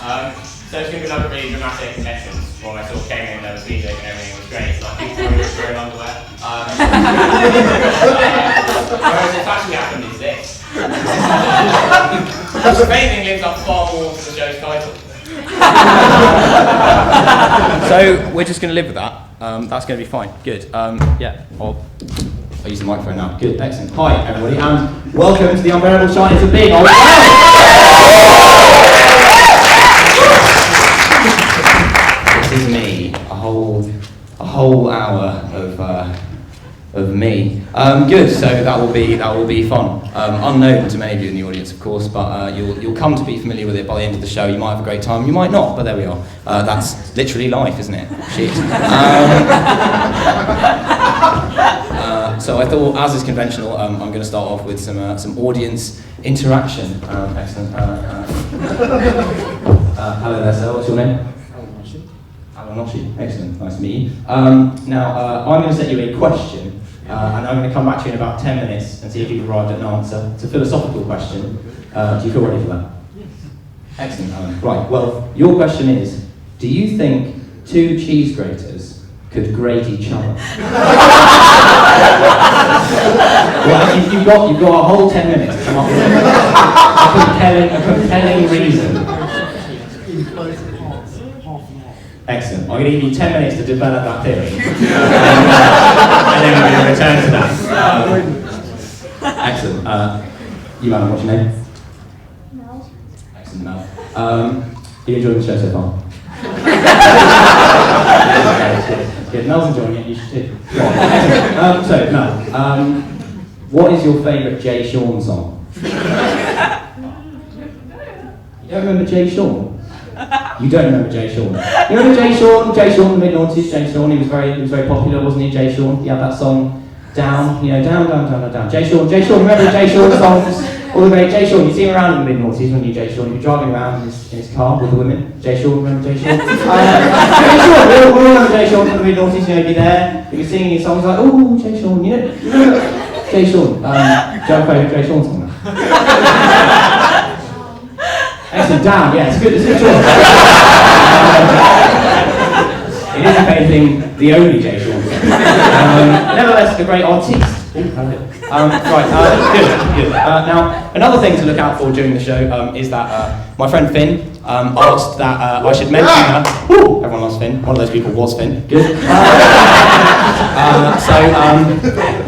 So it's going to be like a really dramatic entrance. When I sort of came in, there was music and everything was great. It's like people were wearing underwear. Whereas what's actually happened is this. Which if anything lives up far more to the show's title. So we're just going to live with that. That's going to be fine. Good. Yeah. I'll use the microphone now. Good. Excellent. Hi everybody, and welcome to the Unbearable Shiteness of Being. This is me. A whole hour of me. Good. So that will be fun. Unknown to many of you in the audience, of course, but you'll come to be familiar with it by the end of the show. You might have a great time. You might not, but there we are. That's literally life, isn't it? Shit. So I thought, as is conventional, I'm going to start off with some audience interaction. Excellent. Hello there, sir. What's your name? Alan. Excellent. Nice to meet you. Now, I'm going to set you a question, and I'm going to come back to you in about 10 minutes and see if you've arrived at an answer. It's a philosophical question. Do you feel ready for that? Yes. Excellent, Alan. Right. Well, your question is: do you think two cheese graters could grate each other? Well, you've got a whole 10 minutes to come up with a compelling reason. Excellent. I'm going to give you 10 minutes to develop that theory. And then we're going to return to that. Excellent. You, Madam, what's your name? Mel. Excellent, Mel. Are you enjoying the show so far? Good. Mel's enjoying it, you should too. So, Mel, what is your favourite Jay Sean song? You don't remember Jay Sean? You don't remember Jay Sean? You remember Jay Sean? Jay Sean, the mid-noughties, Jay Sean, he was very popular, wasn't he, Jay Sean? He had that song, Down, down. Jay Sean, remember Jay Sean songs? All the great Jay Sean, you see him around in the mid-noughties, when you Jay Sean, you'd be driving around in his car with the women. Jay Sean, remember Jay Sean? Jay Sean, we all remember Jay Sean from the mid-noughties, he'd be there, he'd be singing his songs like, oh, Jay Sean, you know Jay Sean, do you have a favourite Jay Sean song? Excellent, Down, yeah, it's a good choice. It is, if anything, the only Jay Sean song. Nevertheless, a great artiste. Good. Now, another thing to look out for during the show is that my friend Finn asked that I should mention her. Woo! Everyone loves Finn. One of those people was Finn. Good.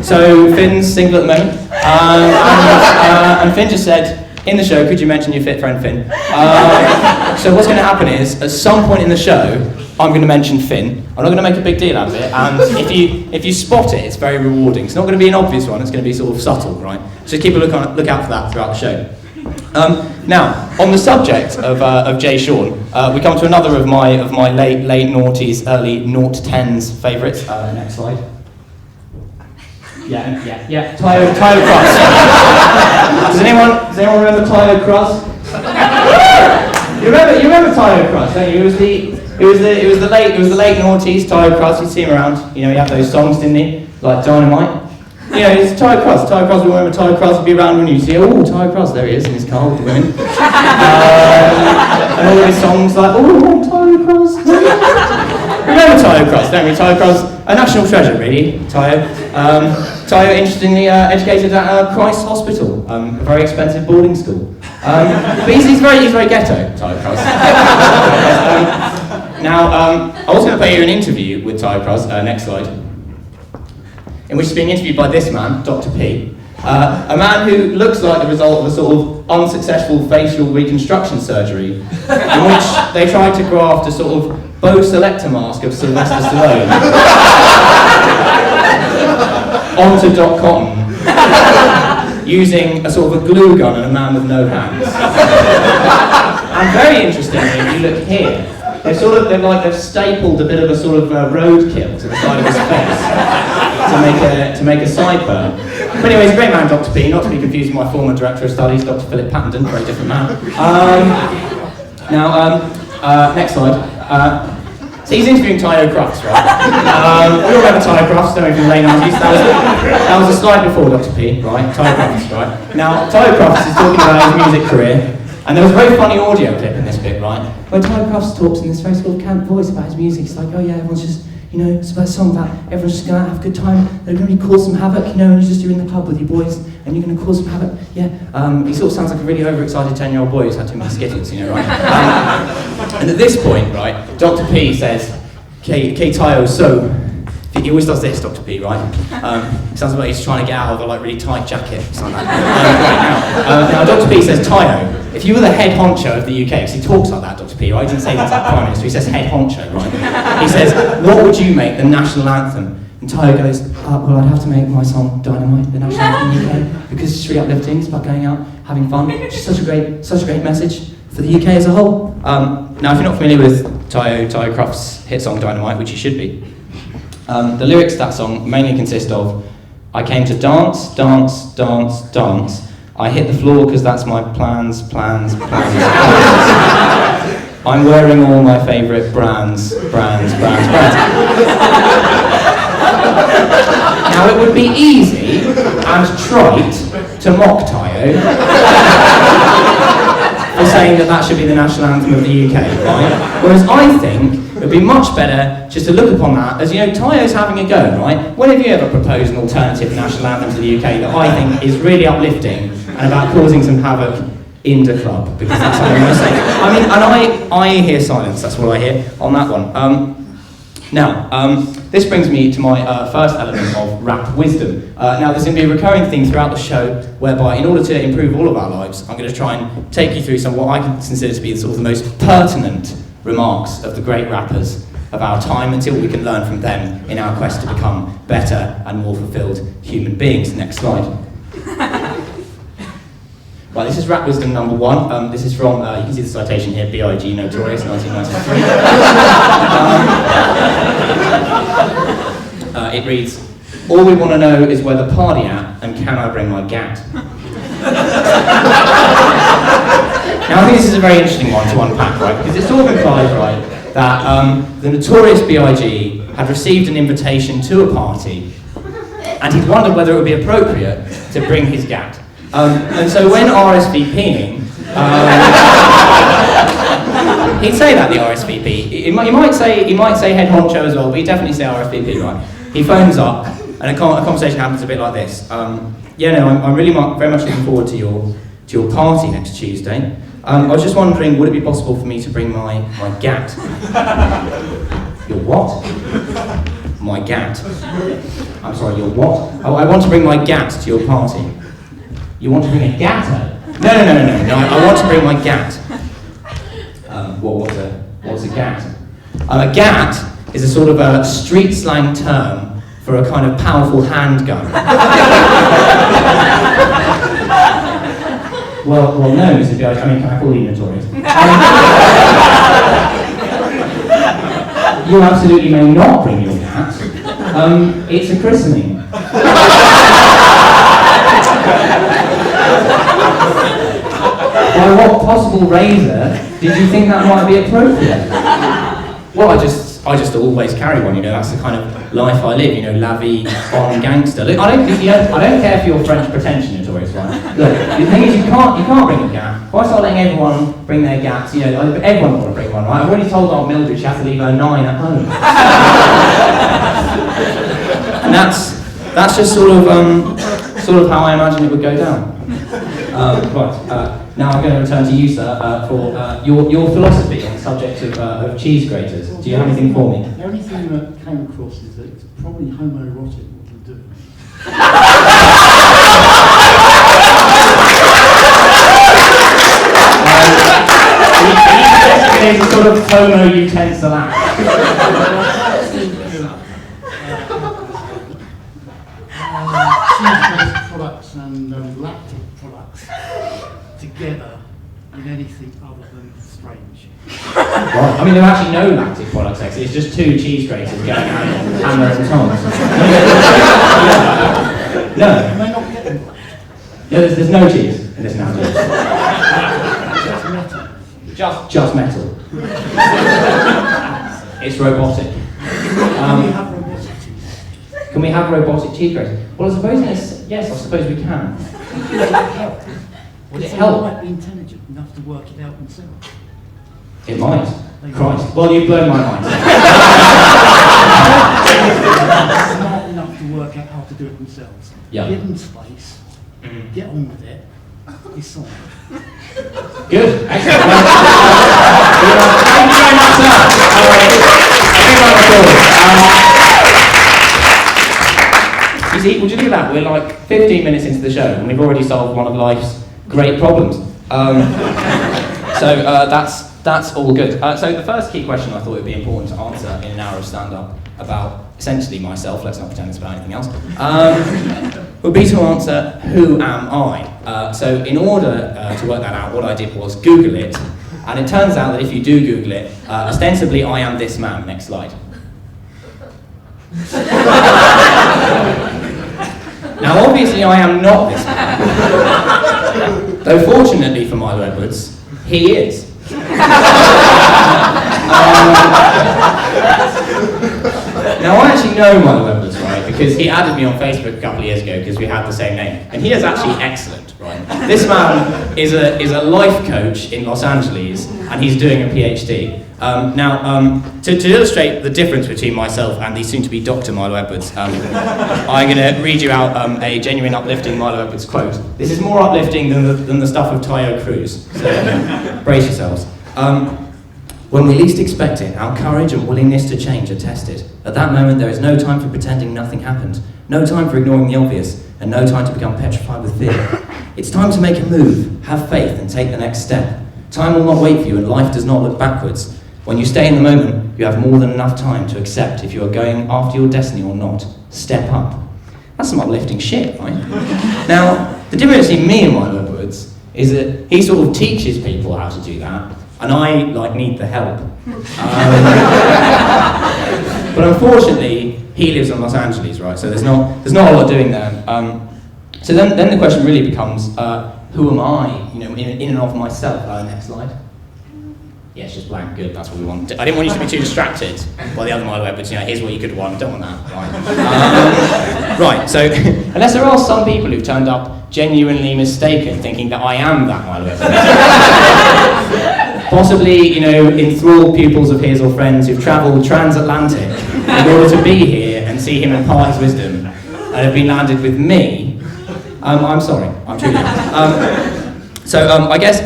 So Finn's single at the moment, and Finn just said, in the show, could you mention your fit friend Finn? So what's going to happen is, at some point in the show, I'm going to mention Finn. I'm not going to make a big deal out of it, and if you spot it, it's very rewarding. It's not going to be an obvious one, it's going to be sort of subtle, right? So keep a look out for that throughout the show. Now, on the subject of Jay Sean, we come to another of my late noughties, early naught tens favourites. Next slide. Yeah. Tyler Cross. Does anyone remember Tyler Cross? You remember Tyler Cross, don't you? It was the late noughties. Tyler Cross, you'd see him around. You know, he had those songs, didn't he? Like Dynamite. You know, it's Tyler Cross. We remember Tyler Cross would be around when you see, oh, Tyler Cross, there he is in his car with the women. And all his songs like, oh, Tyler Cross. Remember Tyler Cross, don't we? Tyler Cross, a national treasure, really, Tyler. Tyler, interestingly, educated at Christ Hospital, a very expensive boarding school. But he's very ghetto, Tyler Cross. Now, I was going to play you an interview with Tyler Cross, next slide, in which he's being interviewed by this man, Dr. P, a man who looks like the result of a sort of unsuccessful facial reconstruction surgery, in which they tried to graft a sort of Bo Selector mask of Sylvester Stallone onto Doc Cotton, using a sort of a glue gun and a man with no hands. And very interestingly, if you look here, they've stapled a bit of a sort of roadkill to the side of his face to make a sideburn. But anyway, he's a great man, Dr. P, not to be confused with my former director of studies, Dr. Philip Pattenden, very different man. Next slide. So he's interviewing Tyler Crufts, right? We all remember Tyler Crufts, don't we, from the late 90s. That was a slide before Dr. P, right? Tyler Crufts, right? Now, Tyler Crufts is talking about his music career, And there was a very funny audio clip in this bit, right? Where Tyler Crofts talks in this very sort of camp voice about his music. It's like, oh yeah, everyone's just, it's about a song about everyone's just going to have a good time. They're going to cause some havoc, and you're in the pub with your boys, and you're going to cause some havoc. Yeah. He sort of sounds like a really overexcited 10-year-old boy who's had too many skittles, right? And at this point, right, Dr. P says, "Okay, Tayo, so." He always does this, Dr. P, right? Sounds like he's trying to get out of a really tight jacket. Something like that. Now, Dr. P says, Tayo, if you were the head honcho of the UK, because he talks like that, Dr. P, right? He didn't say that's like Prime Minister, he says head honcho, right? He says, what would you make the national anthem? And Tayo goes, well, I'd have to make my song Dynamite, the national anthem of the UK, because it's really uplifting, it's about going out, having fun. It's just such a great message for the UK as a whole. Now, if you're not familiar with Tayo Crofts' hit song Dynamite, which you should be, the lyrics to that song mainly consist of, I came to dance, dance, dance, dance. I hit the floor because that's my plans. I'm wearing all my favourite brands. Now it would be easy and trite to mock Tayo for saying that should be the national anthem of the UK, right? Whereas I think it would be much better just to look upon that as, Tayo's having a go, right? When have you ever proposed an alternative national anthem to the UK that I think is really uplifting and about causing some havoc in the club? Because that's what I'm going to say. And I hear silence, that's what I hear on that one. This brings me to my first element of rap wisdom. Now, there's going to be a recurring theme throughout the show, whereby, in order to improve all of our lives, I'm going to try and take you through some of what I consider to be sort of the most pertinent remarks of the great rappers of our time, until we can learn from them in our quest to become better and more fulfilled human beings. Next slide. Right, this is rap wisdom number 1. This is from, you can see the citation here, B.I.G. Notorious, 1993. It reads, all we want to know is where the party at, and can I bring my gat? Now I think this is a very interesting one to unpack, right? Because it sort of implies, right, that the notorious B.I.G. had received an invitation to a party, and he'd wondered whether it would be appropriate to bring his gat. And so when RSVPing, he'd say that, the RSVP. He might say head honcho as well, but he'd definitely say RSVP, right? He phones up, and a conversation happens a bit like this. I'm really very much looking forward to your party next Tuesday. I was just wondering, would it be possible for me to bring my gat? Your what? My gat. I'm sorry, your what? Oh, I want to bring my gat to your party. You want to bring a gatter? No, I want to bring my gat. What's a gat? A gat is a sort of a street slang term for a kind of powerful handgun. Well, no, Mrs. B.I.G. Can I call you notorious? You absolutely may not bring your gat. It's a christening. By what possible razor did you think that might be appropriate? Well, I just always carry one, that's the kind of life I live, la vie en gangster. Look, I don't care for your French pretension, notorious, right? Look, the thing is, you can't bring a gat. If I start letting everyone bring their gats, everyone will bring one, right? I've already told Aunt Mildred she has to leave her 9 at home. And that's just sort of how I imagine it would go down. Now I'm going to return to you, sir, for your philosophy on the subject of cheese graters. Do you have anything for me? The only thing that came across is that it's probably homoerotic what you do. It's a sort of homo-utensil act. Cheese-based products and lactic products together in anything other than strange. Right. There are actually no lactic products, actually. It's just 2 cheese graters going out hammer and tongs. No. Can they not get them? Yeah, there's no cheese in this analogy. Just metal. It's robotic. Can we have robotic cheese graters? Well, I suppose yes, I suppose we can. Would it help? Would it help? Might be intelligent. enough to work it out themselves. It might. Christ. Well, you've blown my mind. Smart enough to work out how to do it themselves. Yeah. Give them space, get on with it, decide. Good. Excellent. Thank you very much, sir. You see, would you look at that? We're like 15 minutes into the show and we've already solved one of life's great problems. So that's all good. So the first key question I thought it would be important to answer in an hour of stand-up about essentially myself, let's not pretend it's about anything else, would be to answer, who am I? So in order to work that out, what I did was Google it, and it turns out that if you do Google it, ostensibly I am this man. Next slide. Now obviously I am not this man, though fortunately for Milo Edwards, he is. Now I actually know Milo Edwards, right, because he added me on Facebook a couple of years ago because we had the same name, and he is actually excellent, right. This man is a life coach in Los Angeles, and he's doing a PhD. To illustrate the difference between myself and the soon-to-be Dr. Milo Edwards, I'm going to read you out a genuine uplifting Milo Edwards quote. This is more uplifting than the stuff of Tayo Cruz, so brace yourselves. When we least expect it, our courage and willingness to change are tested. At that moment, there is no time for pretending nothing happened, no time for ignoring the obvious, and no time to become petrified with fear. It's time to make a move, have faith, and take the next step. Time will not wait for you, and life does not look backwards. When you stay in the moment, you have more than enough time to accept if you are going after your destiny or not. Step up. That's some uplifting shit, right? Now, the difference between me and Milo Edwards is that he sort of teaches people how to do that, and I need the help. But unfortunately, he lives in Los Angeles, right? So there's not a lot doing there. So then the question really becomes, who am I? In and of myself. Next slide. Yeah, it's just blank. Good. That's what we want. I didn't want you to be too distracted by the other Milo Edwards. Here's what you could want. Don't want that. Right. Right. So unless there are some people who've turned up genuinely mistaken, thinking that I am that Milo Edwards. Possibly, enthralled pupils of his or friends who've travelled transatlantic in order to be here and see him impart his wisdom, and have been landed with me. I'm sorry, I'm truly. I guess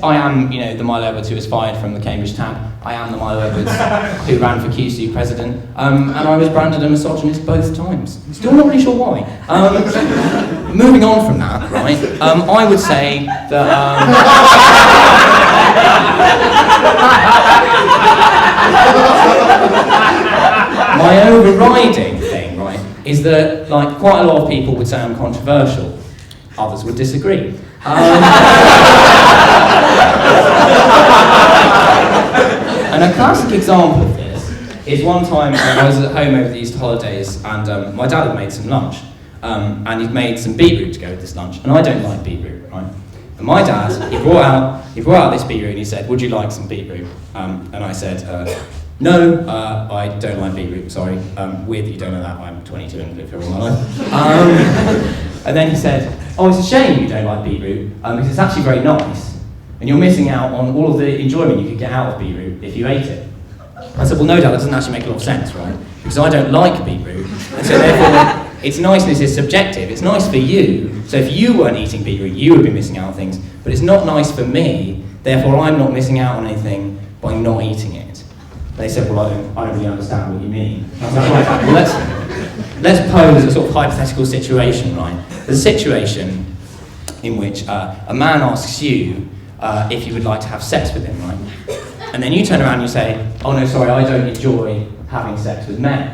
I am, the Milo Edwards who was fired from the Cambridge tab. I am the Milo Edwards who ran for CUSU president, and I was branded a misogynist both times. Still not really sure why. Moving on from that, right? I would say that. My overriding thing, right, is that quite a lot of people would say I'm controversial. Others would disagree. And a classic example of this is one time I was at home over the Easter holidays, and my dad had made some lunch, and he'd made some beetroot to go with this lunch, and I don't like beetroot, right? And my dad, he brought out this beetroot and he said, "Would you like some beetroot?" And I said, "No, I don't like beetroot, sorry. Weird that you don't know that, I'm 22 and lived here all my life." And then he said, "Oh, it's a shame you don't like beetroot, because it's actually very nice, and you're missing out on all of the enjoyment you could get out of beetroot if you ate it." I said, "Well, no, Dad, that doesn't actually make a lot of sense, right? Because I don't like beetroot, and so therefore, its niceness is subjective. It's nice for you, so if you weren't eating beetroot, you would be missing out on things, but it's not nice for me, therefore I'm not missing out on anything by not eating it." They said, "Well, I don't really understand what you mean." I was like, "Right, well, let's pose a sort of hypothetical situation, right? There's a situation in which a man asks you if you would like to have sex with him, right? And then you turn around and you say, "Oh no, sorry, I don't enjoy having sex with men."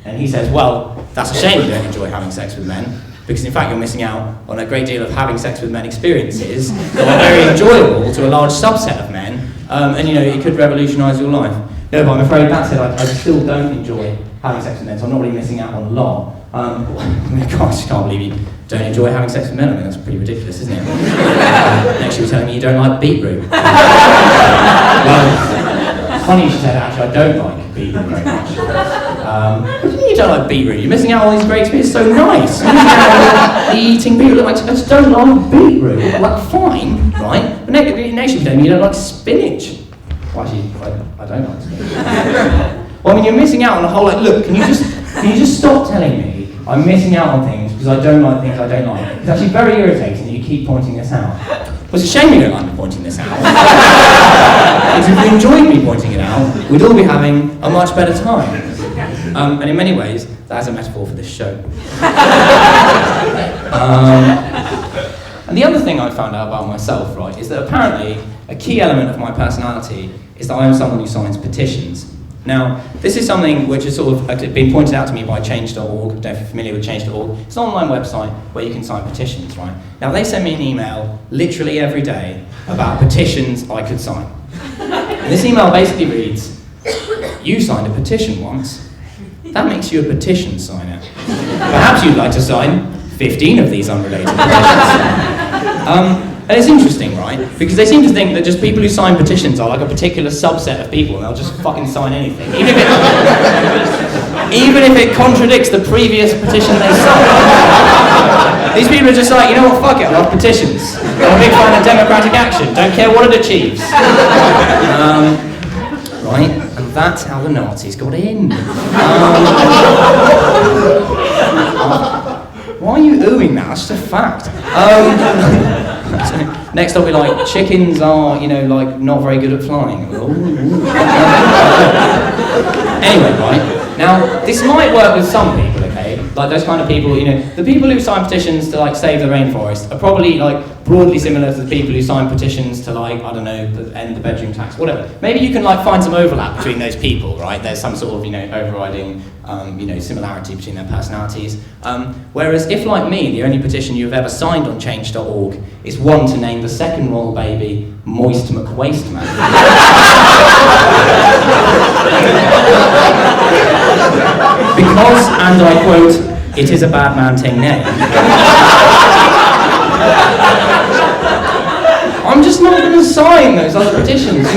And he says, "Well, that's a shame you don't enjoy having sex with men, because in fact you're missing out on a great deal of having sex with men experiences that are very enjoyable to a large subset of men, and it could revolutionise your life." No, but I'm afraid that's it. I still don't enjoy having sex with men, so I'm not really missing out on a lot. I just can't believe you don't enjoy having sex with men. I mean, that's pretty ridiculous, isn't it? Next you were telling me you don't like beetroot. Well, funny you should say that, actually, I don't like beetroot very much. What do you mean you don't like beetroot? You're missing out on all these great experiences, it's so nice. You're missing out on eating beetroot. I just don't like beetroot. Fine, right? But next you tell me you don't like spinach. Well, actually, I don't like spinach. Well, I mean, you're missing out on a whole lot. Look, can you just stop telling me I'm missing out on things because I don't like things I don't like? It's actually very irritating that you keep pointing this out. Well, it's a shame you don't like me pointing this out. Because if you enjoyed me pointing it out, we'd all be having a much better time. And in many ways, that's a metaphor for this show. And the other thing I found out about myself, right, is that apparently a key element of my personality is that I am someone who signs petitions. Now, this is something which has sort of been pointed out to me by change.org. I don't know if you're familiar with change.org. It's an online website where you can sign petitions, right? Now, they send me an email literally every day about petitions I could sign. And this email basically reads, you signed a petition once. That makes you a petition signer. Perhaps you'd like to sign 15 of these unrelated petitions. And it's interesting, right? Because they seem to think that just people who sign petitions are like a particular subset of people and they'll just fucking sign anything. Even if it contradicts the previous petition they signed. These people are just like, you know what, fuck it, I love petitions. I'm a big fan of democratic action, don't care what it achieves. Right, and that's how the Nazis got in. Why are you oohing that? That's just a fact. So next I'll be like, chickens are, like, not very good at flying. Anyway, right, now, this might work with some people, okay? Like those kind of people, the people who sign petitions to, like, save the rainforest are probably, like, broadly similar to the people who sign petitions to, like, I don't know, end the bedroom tax, whatever. Maybe you can, like, find some overlap between those people, right? There's some sort of, overriding, similarity between their personalities. Whereas if, like me, the only petition you've ever signed on change.org is one to name the second royal baby Moist McWasteman. Because, and I quote, it is a bad man-ting name. I'm just not going to sign those other petitions.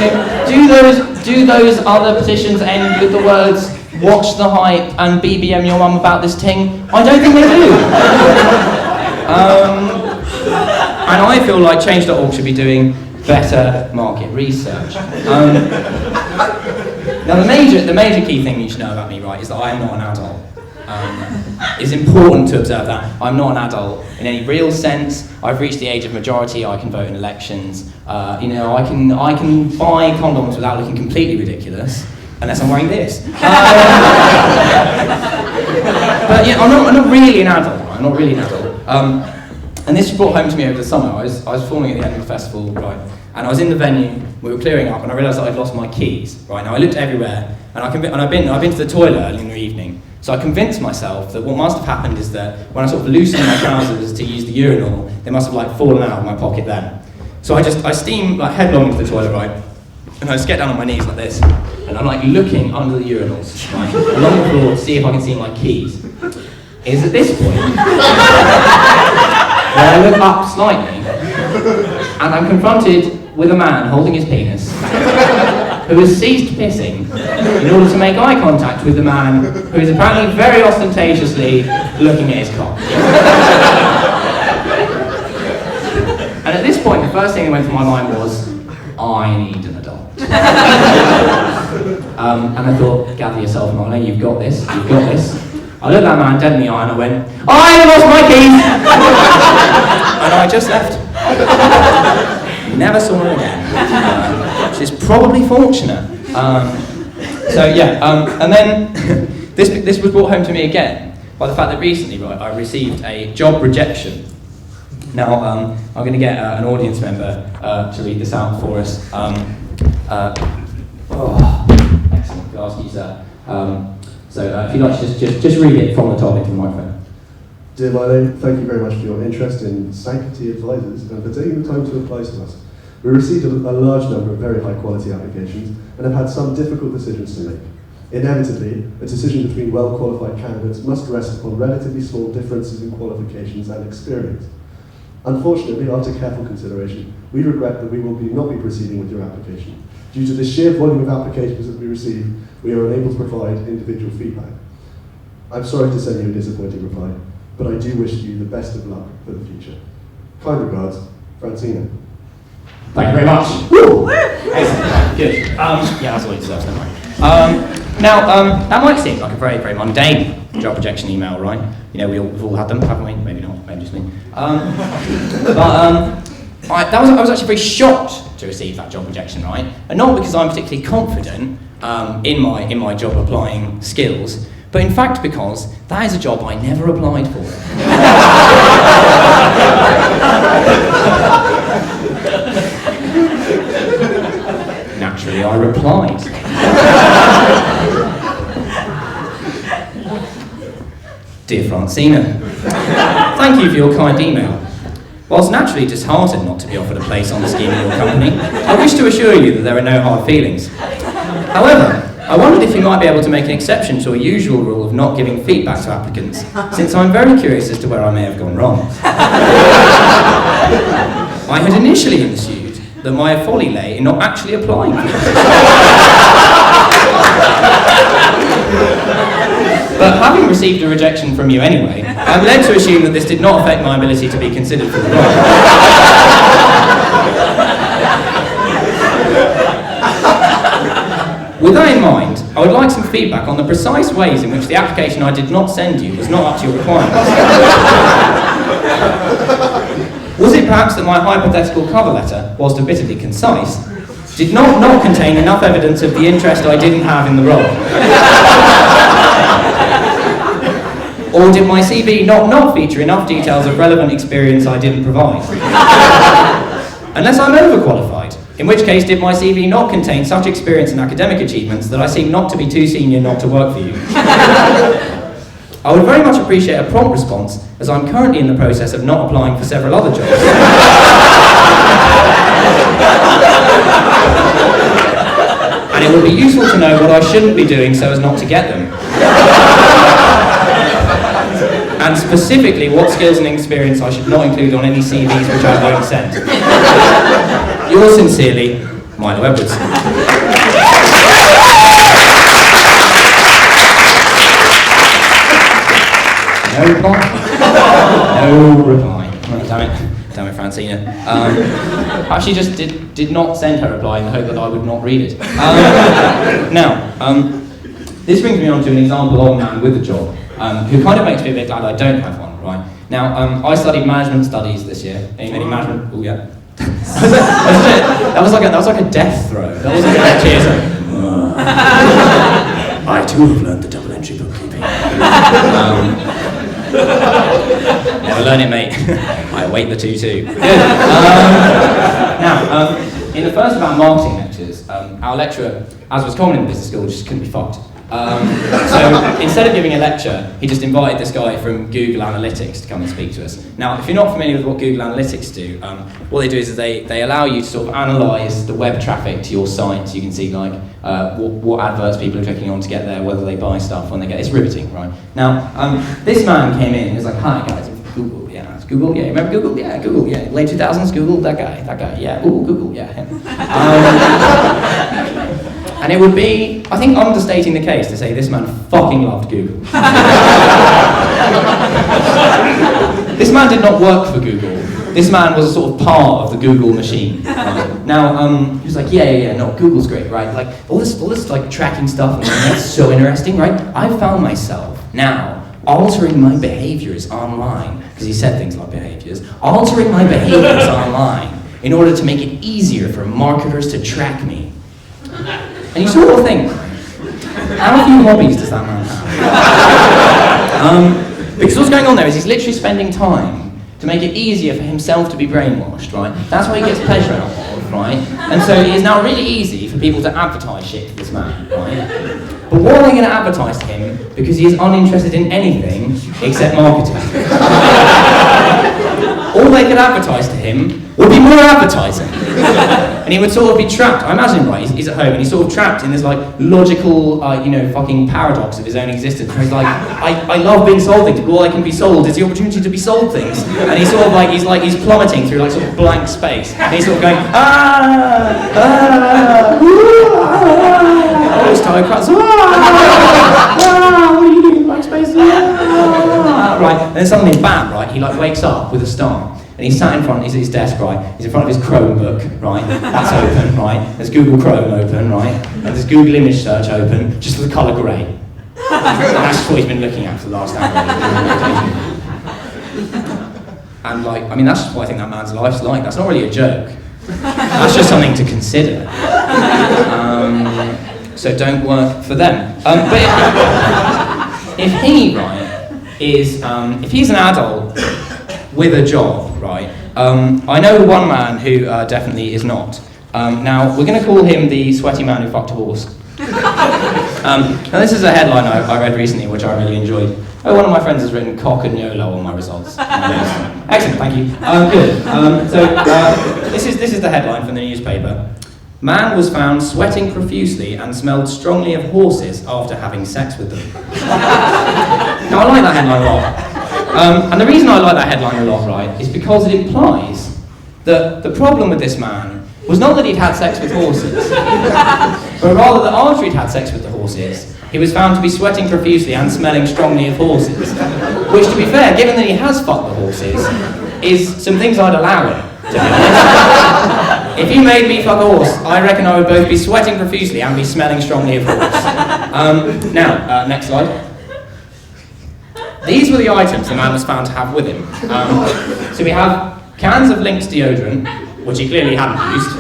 Do those other petitions end with the words "Watch the hype" and "BBM your mum about this ting"? I don't think they do. And I feel like change.org should be doing better market research. Now the major key thing you should know about me, right, is that I am not an adult. It's important to observe that. I'm not an adult in any real sense. I've reached the age of majority. I can vote in elections. I can buy condoms without looking completely ridiculous, unless I'm wearing this. But yeah, I'm not really an adult. I'm not really an adult. And this was brought home to me over the summer. I was performing at the end of a festival, right? And I was in the venue. We were clearing up, and I realised that I'd lost my keys. Right now, I looked everywhere, and I've been to the toilet early in the evening. So I convinced myself that what must have happened is that when I sort of loosened my trousers to use the urinal, they must have like fallen out of my pocket then. So I steam like headlong into the toilet, right? And I just get down on my knees like this, and I'm like looking under the urinals, right, along the floor to see if I can see my keys. It is at this point where I look up slightly, and I'm confronted with a man holding his penis, who has ceased pissing in order to make eye contact with the man who is apparently very ostentatiously looking at his cock. And at this point, the first thing that went through my mind was, I need an adult. And I thought, gather yourself, Milo, you've got this, you've got this. I looked that man dead in the eye and I went, I lost my keys! And I just left. Never saw him again, which is probably fortunate. And then this was brought home to me again by the fact that recently, right, I received a job rejection. Now, I'm going to get an audience member to read this out for us. Excellent, could I ask you, sir? So if you'd like to just read it from the top into the microphone. Dear Milo, thank you very much for your interest in Sanctity Advisors and for taking the time to apply to us. We received a large number of very high quality applications and have had some difficult decisions to make. Inevitably, a decision between well-qualified candidates must rest upon relatively small differences in qualifications and experience. Unfortunately, after careful consideration, we regret that we will not be proceeding with your application. Due to the sheer volume of applications that we receive, we are unable to provide individual feedback. I'm sorry to send you a disappointing reply, but I do wish you the best of luck for the future. Kind regards, Francina. Thank you very much. Woo! Excellent. Good. Yeah, that's all he deserves, don't worry. That might seem like a very, very mundane job rejection email, right? You know, we've all had them, haven't we? Maybe not, maybe just me. I was actually very shocked to receive that job rejection, right? And not because I'm particularly confident in my job applying skills, but in fact because that is a job I never applied for. Naturally, I replied. Dear Francina, thank you for your kind email. Whilst naturally disheartened not to be offered a place on the scheme in your company, I wish to assure you that there are no hard feelings. However, I wondered if you might be able to make an exception to a usual rule of not giving feedback to applicants, since I'm very curious as to where I may have gone wrong. I had initially assumed that my folly lay in not actually applying for it. But having received a rejection from you anyway, I'm led to assume that this did not affect my ability to be considered for the role. With that in mind, I would like some feedback on the precise ways in which the application I did not send you was not up to your requirements. Was it perhaps that my hypothetical cover letter, whilst admittedly concise, did not contain enough evidence of the interest I didn't have in the role? Or did my CV not feature enough details of relevant experience I didn't provide? Unless I'm overqualified, in which case did my CV not contain such experience and academic achievements that I seem not to be too senior not to work for you? I would very much appreciate a prompt response, as I'm currently in the process of not applying for several other jobs. And it would be useful to know what I shouldn't be doing so as not to get them. And specifically what skills and experience I should not include on any CVs which I won't send. Yours sincerely, Milo Edwards. No reply? No reply. Oh, damn it, Francina. Actually just did not send her reply in the hope that I would not read it. This brings me on to an example of a man with a job, who kind of makes me a bit glad I don't have one, right? Now, I studied management studies this year. Any management? Oh yeah. that was like a death throw. That wasn't a cheers. I too have learned the double entry bookkeeping. Never learn it, mate. I await the 2-2. Good. In the first of our marketing lectures, our lecturer, as was common in business school, just couldn't be fucked. So instead of giving a lecture, he just invited this guy from Google Analytics to come and speak to us. Now, if you're not familiar with what Google Analytics do, what they do is they allow you to sort of analyse the web traffic to your site, so you can see like what adverts people are clicking on to get there, whether they buy stuff when they get. It's riveting, right? Now, this man came in. He was like, "Hi guys, Google, yeah, it's Google, yeah. Remember Google? Yeah, Google, yeah. Late 2000s, Google, that guy, yeah. Ooh, Google, yeah, him." And it would be, I think, understating the case to say this man fucking loved Google. This man did not work for Google. This man was a sort of part of the Google machine. Right? Now, he was like, yeah, no, Google's great, right? Like all this like tracking stuff, and that's so interesting, right? I found myself now altering my behaviors online, because he said things like behaviors, altering my behaviors online in order to make it easier for marketers to track me. And you sort of think, how few hobbies does that man have? Because what's going on there is he's literally spending time to make it easier for himself to be brainwashed, right? That's what he gets pleasure out of, right? And so it is now really easy for people to advertise shit to this man, right? But what are they going to advertise to him because he is uninterested in anything except marketing? All they could advertise to him would be more advertising. And he would sort of be trapped. I imagine, right, he's at home and he's sort of trapped in this like logical, fucking paradox of his own existence. Where he's like, I love being sold things, but all I can be sold is the opportunity to be sold things. And he's sort of like, he's plummeting through like sort of blank space. And he's sort of going, all his toe cuts, what are you doing in blank space? Right, and then suddenly, bam, right, he like wakes up with a start. And he's sat in front, he's at his desk, right? He's in front of his Chromebook, right? That's open, right? There's Google Chrome open, right? And there's Google image search open, just for the colour grey. That's what he's been looking at for the last hour. And like, I mean, that's just what I think that man's life's like. That's not really a joke. That's just something to consider. So don't work for them. But if he, right, is, if he's an adult with a job, right, I know one man who definitely is not. Now, we're going to call him the sweaty man who fucked a horse. Now this is a headline I read recently, which I really enjoyed. Oh, one of my friends has written cock and YOLO on my results. Excellent, thank you. Good. This is the headline from the newspaper. Man was found sweating profusely and smelled strongly of horses after having sex with them. Now I like that headline a lot. And the reason I like that headline a lot, right, is because it implies that the problem with this man was not that he'd had sex with horses, but rather that after he'd had sex with the horses, he was found to be sweating profusely and smelling strongly of horses. Which, to be fair, given that he has fucked the horses, is some things I'd allow him, to be honest. If you made me fuck a horse, I reckon I would both be sweating profusely and be smelling strongly of horse. Now, next slide. These were the items the man was found to have with him. So we have cans of Lynx deodorant, which he clearly hadn't used,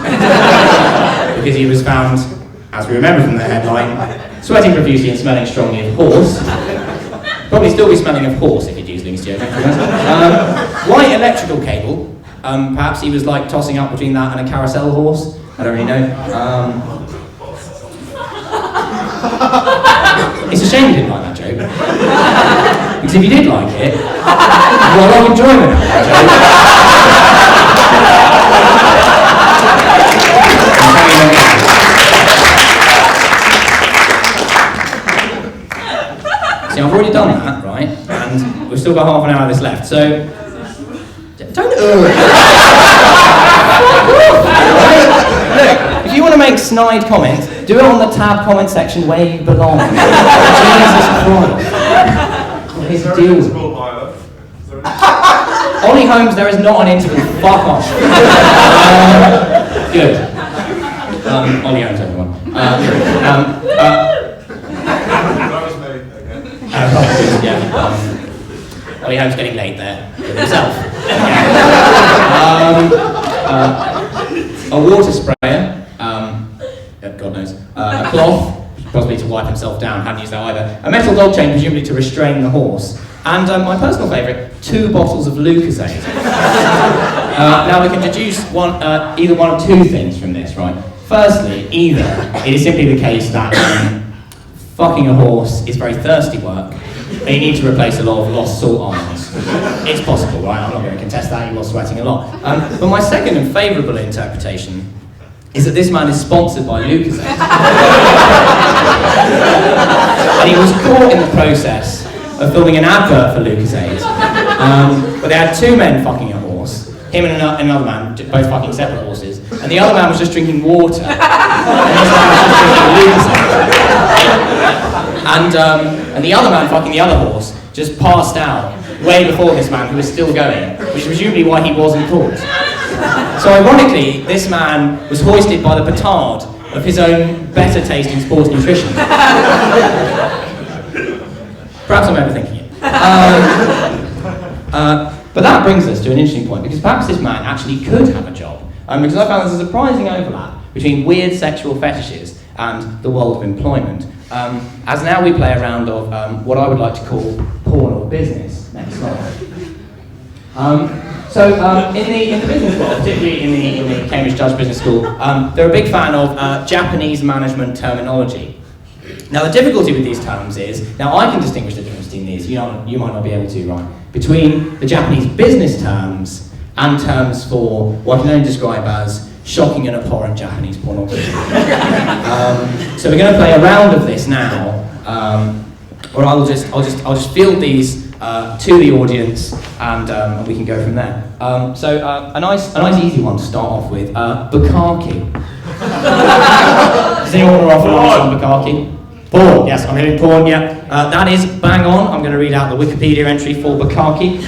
because he was found, as we remember from the headline, sweating profusely and smelling strongly of horse. Probably still be smelling of horse if he'd used Lynx deodorant. White electrical cable. Perhaps he was like tossing up between that and a carousel horse. I don't really know. It's a shame you didn't like that joke. Because if you did like it, well, a lot of enjoyment out of that joke. See, I've already done that, right? And we've still got half an hour of this left, so don't Look, if you want to make snide comments, do it on the tab comment section where you belong. Jesus Christ. Here's the deal. Ollie Holmes, there is not an interval. Fuck off. Good. Ollie Holmes, everyone. Ollie Holmes getting late there with himself. A water sprayer, God knows, a cloth, possibly to wipe himself down, hadn't used that either, a metal dog chain, presumably to restrain the horse, and my personal favourite, 2 bottles of Lucozade. Now we can deduce either one of two things from this, right? Firstly, either it is simply the case that fucking a horse is very thirsty work, and you need to replace a lot of lost salt ions. It's possible, right? I'm not going to contest that, he was sweating a lot. But my second and favourable interpretation is that this man is sponsored by Lucozade. And he was caught in the process of filming an advert for Lucozade, where they had 2 men fucking a horse, him and another man, both fucking separate horses, and the other man was just drinking water, and this man was just drinking Lucozade. And the other man fucking the other horse just passed out way before this man, who was still going, which is presumably why he wasn't caught. So ironically, this man was hoisted by the petard of his own better tasting sports nutrition. Perhaps I'm overthinking it. But that brings us to an interesting point, because perhaps this man actually could have a job. Because I found there's a surprising overlap between weird sexual fetishes and the world of employment. As now we play a round of what I would like to call porn or business. Next slide. In the business world, particularly in the Cambridge Judge Business School, they're a big fan of Japanese management terminology. Now the difficulty with these terms is, now I can distinguish the difference between these, you might not be able to, right? Between the Japanese business terms and terms for what I can only describe as shocking and abhorrent Japanese pornography. So we're going to play a round of this now, where I'll just field these to the audience, and we can go from there. A nice easy one to start off with. Bukkake. Does anyone want to offer on bukkake? Porn. Yes, I'm hitting porn. Yeah, that is bang on. I'm going to read out the Wikipedia entry for bukkake.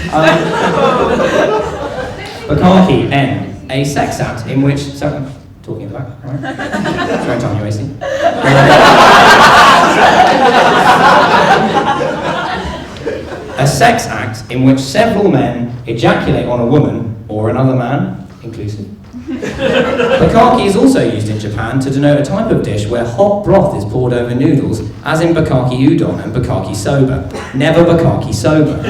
Bukkake, N, a sex act in which... So, I'm talking in the back, right? It's very time you're wasting. A sex act in which several men ejaculate on a woman or another man, inclusive. Bukkake is also used in Japan to denote a type of dish where hot broth is poured over noodles, as in bukkake udon and bukkake soba. Never bukkake soba.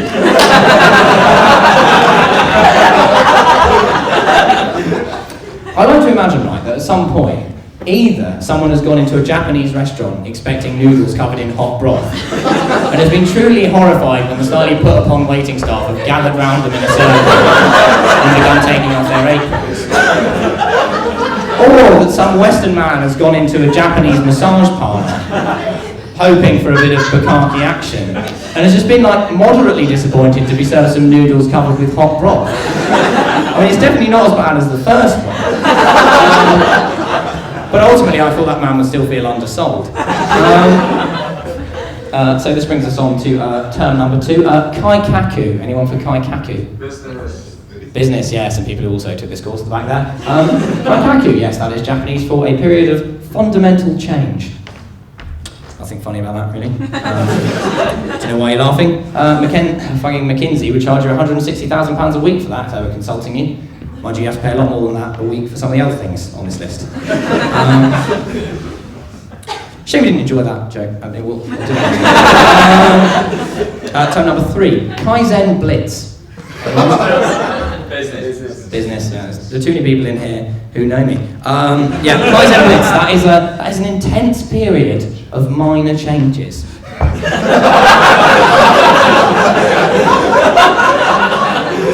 I like to imagine, right, that at some point, either someone has gone into a Japanese restaurant expecting noodles covered in hot broth and has been truly horrified when the slightly put upon waiting staff have gathered round them in a circle and begun taking off their aprons. Or that some Western man has gone into a Japanese massage parlour hoping for a bit of bukkake action and has just been like moderately disappointed to be served some noodles covered with hot broth. I mean, it's definitely not as bad as the first one. But ultimately, I thought that man would still feel undersold. So this brings us on to term number 2, kaikaku. Anyone for kaikaku? Business, yes, and people who also took this course at the back there. Kaikaku, yes, that is Japanese for a period of fundamental change. Nothing funny about that, really. Do you know why you're laughing? Fucking McKinsey would charge you £160,000 a week for that, if they were consulting you. Mind you, you have to pay a lot more than that a week for some of the other things on this list. Shame we didn't enjoy that joke. I mean, we'll do it. Term number 3, Kaizen Blitz. Business, yeah. There are too many people in here who know me. Yeah, Kaizen Blitz, that is an intense period of minor changes.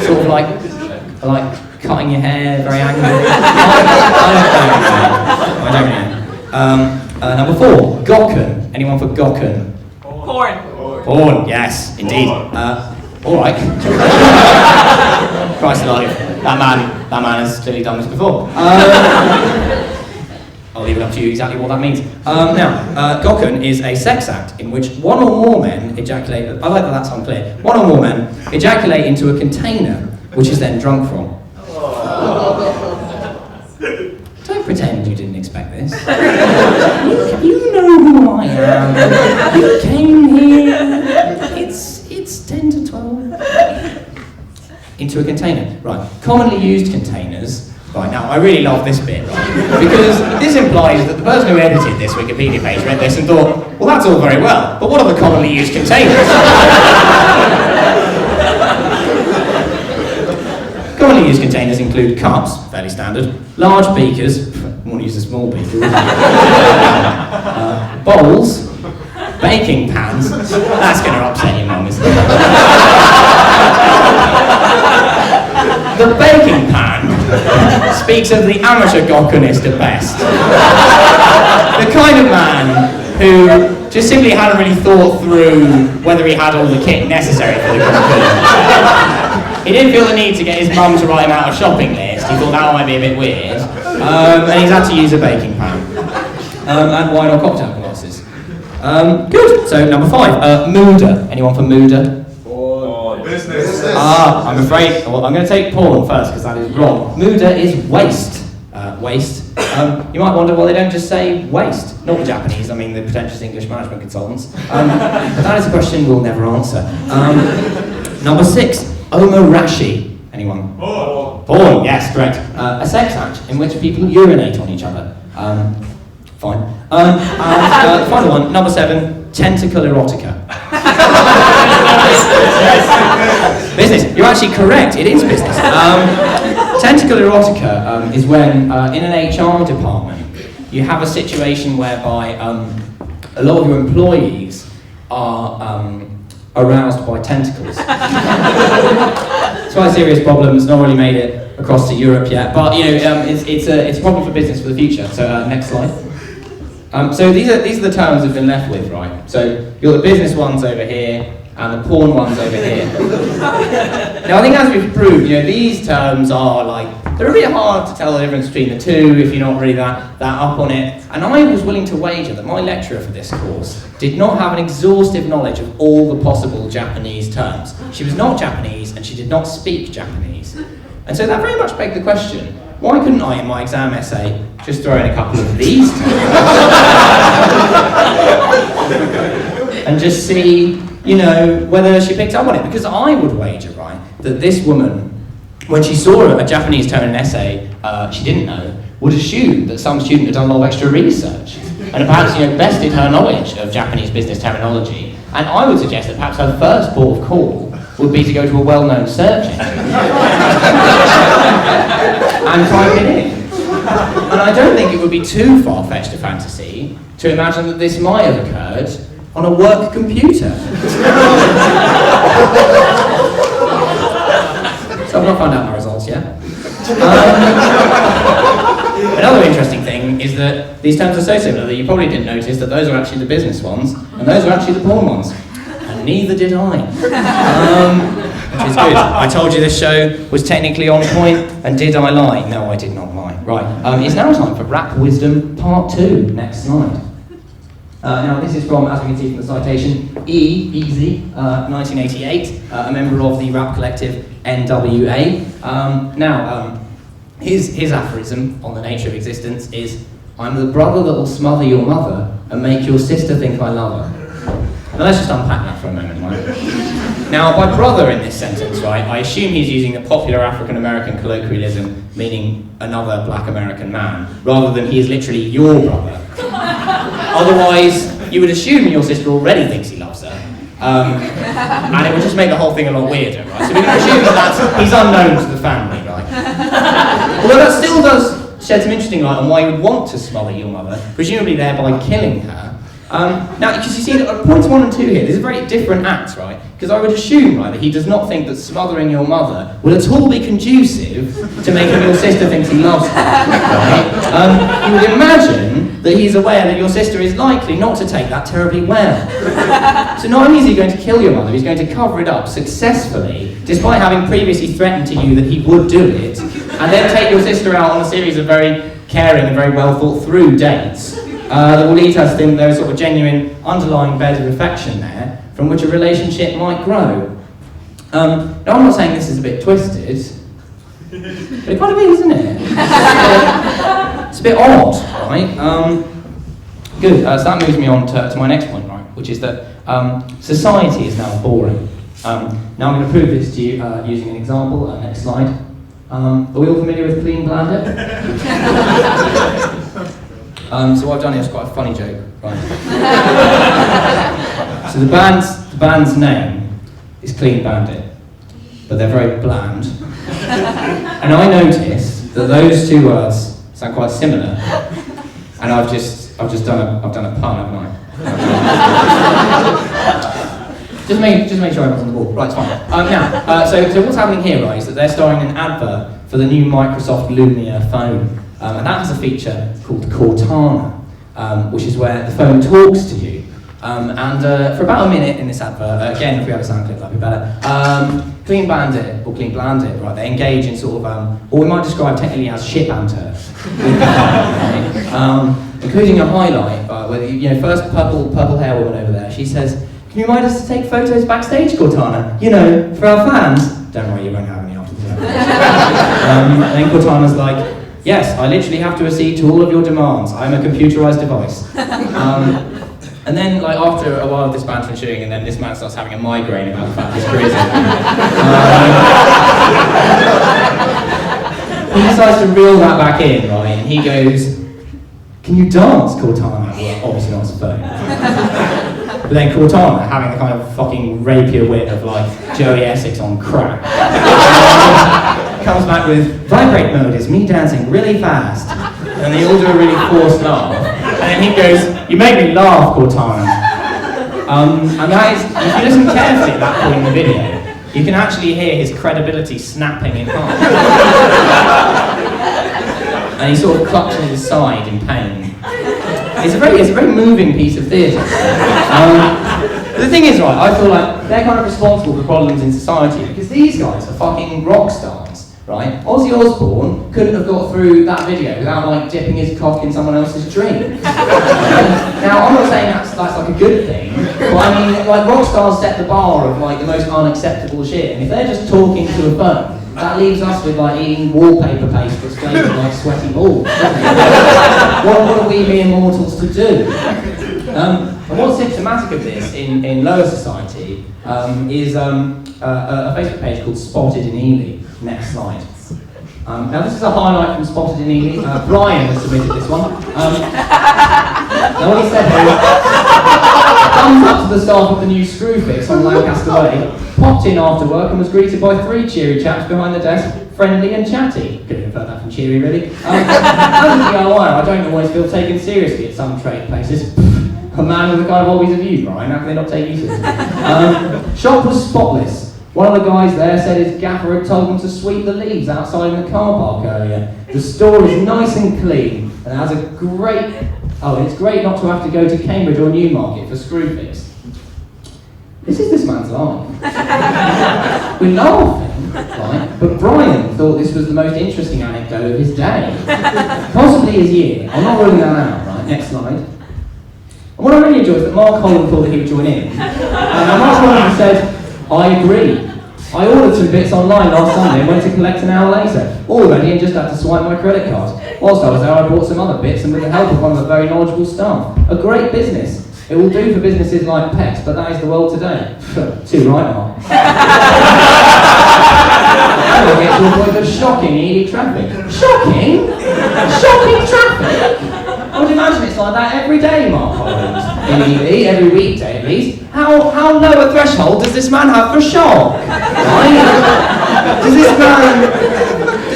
Sort of like cutting your hair, very angry. I don't know. Number 4, Gokken. Anyone for Gokken? Porn, yes, indeed. All right. Christ alive, that man has clearly done this before. I'll leave it up to you exactly what that means. Now, Gokken is a sex act in which one or more men ejaculate. I like that that's unclear. One or more men ejaculate into a container, which is then drunk from. Don't pretend you didn't expect this. You know who I am. You came here. It's 10 to 12. Into a container. Right. Commonly used containers. Right, now I really love this bit, right? Because this implies that the person who edited this Wikipedia page read this and thought, well, that's all very well, but what are the commonly used containers? Commonly used containers include cups, fairly standard, large beakers, I want to use a small beaker, bowls, baking pans, that's going to upset your mum, isn't it? The baking pan speaks of the amateur gokkenist at best. The kind of man who just simply hadn't really thought through whether he had all the kit necessary for the gokken. He didn't feel the need to get his mum to write him out a shopping list. He thought that might be a bit weird. And he's had to use a baking pan. And wine or cocktail glasses. Good. So number 5, Muda. Anyone for Muda? Business. I'm afraid, well, I'm going to take porn first because that is wrong. Muda is waste. Waste. You might wonder why they don't just say waste. Not the Japanese, I mean the pretentious English management consultants. But that is a question we'll never answer. Number 6, Omorashi. Anyone? Porn, yes, correct. A sex act in which people urinate on each other. Fine. Final one, number 7, tentacle erotica. Business. You're actually correct. It is business. Tentacle erotica is when in an HR department you have a situation whereby a lot of your employees are aroused by tentacles. It's quite a serious problem. It's not really made it across to Europe yet, but you know it's a problem for business for the future. So next slide. So these are the terms we've been left with, right? So you've got the business ones over here and the porn ones over here. Now I think as we've proved, you know, these terms are they're a bit hard to tell the difference between the two if you're not really that up on it. And I was willing to wager that my lecturer for this course did not have an exhaustive knowledge of all the possible Japanese terms. She was not Japanese and she did not speak Japanese. And so that very much begged the question, why couldn't I, in my exam essay, just throw in a couple of these and just see, you know, whether she picked up on it? Because I would wager, right, that this woman, when she saw a Japanese term in an essay she didn't know, would assume that some student had done a lot of extra research and perhaps, you know, bested her knowledge of Japanese business terminology. And I would suggest that perhaps her first port of call would be to go to a well-known search engine and type it in. And I don't think it would be too far-fetched a fantasy to imagine that this might have occurred on a work computer. So I've not found out my results yet. Another interesting thing is that these terms are so similar that you probably didn't notice that those are actually the business ones and those are actually the porn ones. And neither did I. Which is good. I told you this show was technically on point, and did I lie? No, I did not lie. Right, it's now time for Rap Wisdom Part 2. Next slide. Now this is from, as we can see from the citation, Easy, 1988, a member of the rap collective NWA. His aphorism on the nature of existence is, I'm the brother that will smother your mother and make your sister think I love her. Now let's just unpack that for a moment, right? Now, by brother in this sentence, right, I assume he's using the popular African-American colloquialism, meaning another black American man, rather than he is literally your brother. Otherwise, you would assume your sister already thinks he loves her, and it would just make the whole thing a lot weirder, right? So we can assume that he's unknown to the family, right? Although that still does shed some interesting light on why you would want to smother your mother, presumably thereby killing her. Now, because you see, at points 1 and 2 here, there's a very different act, right? Because I would assume, right, that he does not think that smothering your mother will at all be conducive to making your sister think he loves her, right? You would imagine that he's aware that your sister is likely not to take that terribly well. So not only is he going to kill your mother, he's going to cover it up successfully, despite having previously threatened to you that he would do it, and then take your sister out on a series of very caring and very well thought through dates. That will lead us to think there is sort of a genuine underlying bed of affection there from which a relationship might grow. Now I'm not saying this is a bit twisted, but it kind of is, isn't it? It's a bit odd, right? Good, so that moves me on to my next point, right, which is that society is now boring. Now I'm going to prove this to you using an example. Next slide. Are we all familiar with Clean Bandit? So what I've done here is quite a funny joke, right? So the band's name is Clean Bandit, but they're very bland. And I noticed that those two words sound quite similar, and I've done a pun, haven't I? Just make sure everyone's on the ball. Right, it's fine. So what's happening here, right, is that they're starring in an advert for the new Microsoft Lumia phone. And that has a feature called Cortana, which is where the phone talks to you. For about a minute in this advert, again, if we have a sound clip, that'd be better. Clean Bandit, or Clean Bandit, right, they engage in sort of, what we might describe technically as shit banter. Including a highlight, where, you know, first purple hair woman over there, she says, can you remind us to take photos backstage, Cortana? You know, for our fans. Don't worry, you won't have any after this. And then Cortana's like, yes, I literally have to accede to all of your demands. I'm a computerized device. And then, like, after a while of this banter ensuing, and then this man starts having a migraine about the fact his career's he decides to reel that back in, right? And he goes, can you dance, Cortana? Well, obviously not as a phone. But then Cortana, having the kind of fucking rapier wit of, like, Joey Essex on crack, comes back with, vibrate mode is me dancing really fast. And they all do a really forced laugh. And then he goes, you make me laugh, Cortana. And that is, if you listen carefully at that point in the video, you can actually hear his credibility snapping in half. And he sort of clutches his side in pain. It's a very moving piece of theatre. The thing is, right, I feel like they're kind of responsible for problems in society because these guys are fucking rock stars, right? Ozzy Osbourne couldn't have got through that video without, like, dipping his cock in someone else's drink. Now, I'm not saying that's like a good thing, but I mean, like, rock stars set the bar of, like, the most unacceptable shit, and if they're just talking to a phone, that leaves us with like eating wallpaper paste that's flavoured like sweaty balls. What are we mere mortals to do? And what's symptomatic of this in lower society is a Facebook page called Spotted in Ely. Next slide. Now this is a highlight from Spotted in Ely. Brian has submitted this one. Now what he said was, thumbs up to the staff of the new Screwfix on Lancaster Way, popped in after work and was greeted by 3 cheery chaps behind the desk, friendly and chatty. Could have inferred that from cheery really. As a DIY, I don't always feel taken seriously at some trade places. A man with the kind of hobbies of you, Brian, how can they not take you seriously? Shop was spotless. One of the guys there said his gaffer had told him to sweep the leaves outside in the car park earlier. The store is nice and clean and has a great... Oh, it's great not to have to go to Cambridge or Newmarket for Screwfix. This is this man's line. We're laughing, right? But Brian thought this was the most interesting anecdote of his day. Possibly his year. I'm not ruling that out, right? Next slide. And what I really enjoyed is that Mark Holland thought that he would join in. And Mark Holland said, I agree. I ordered some bits online last Sunday and went to collect an hour later. All ready and just had to swipe my credit card. Whilst I was there, I bought some other bits and with the help of one of the very knowledgeable staff. A great business. It will do for businesses like Pets, but that is the world today. Too right, Mark. I will get to a point of shocking Ely traffic. Shocking? Shocking traffic? I would imagine it's like that every day, Mark Holland. In Ely, every weekday at least. How low a threshold does this man have for shock? Right? Does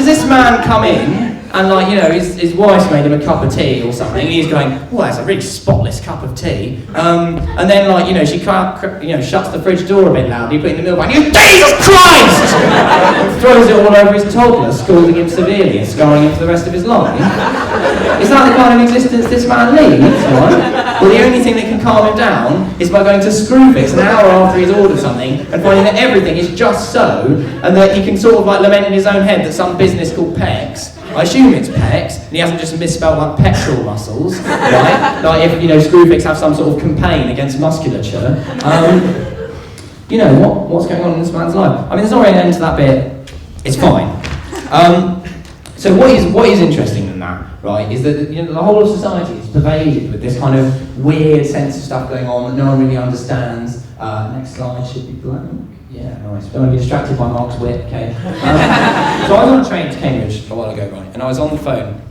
this man come in and like, you know, his wife's made him a cup of tea or something, and he's going, well, that's a really spotless cup of tea. And then like, you know, she shuts the fridge door a bit loudly, putting the milk back, Jesus Christ! Throws it all over his toddler, scalding him severely and scarring him for the rest of his life. Is that the kind of existence this man leads, right? Well, the only thing that can calm him down is by going to Screwfix an hour after he's ordered something and finding that everything is just so, and that he can sort of like lament in his own head that some business called Pecs, I assume it's Pecs, and he hasn't just misspelled like pectoral muscles, right? Like if, you know, Screwfix have some sort of campaign against musculature. You know, what's going on in this man's life? I mean, there's not really an end to that bit. It's fine. So what is interesting in that, right, is that, you know, the whole of society is pervaded with this kind of weird sense of stuff going on that no one really understands. Next slide should be blank. Yeah, nice. Don't want to be distracted by Mark's wit, okay? So I was on a train to Cambridge a while ago, right, and I was on the phone,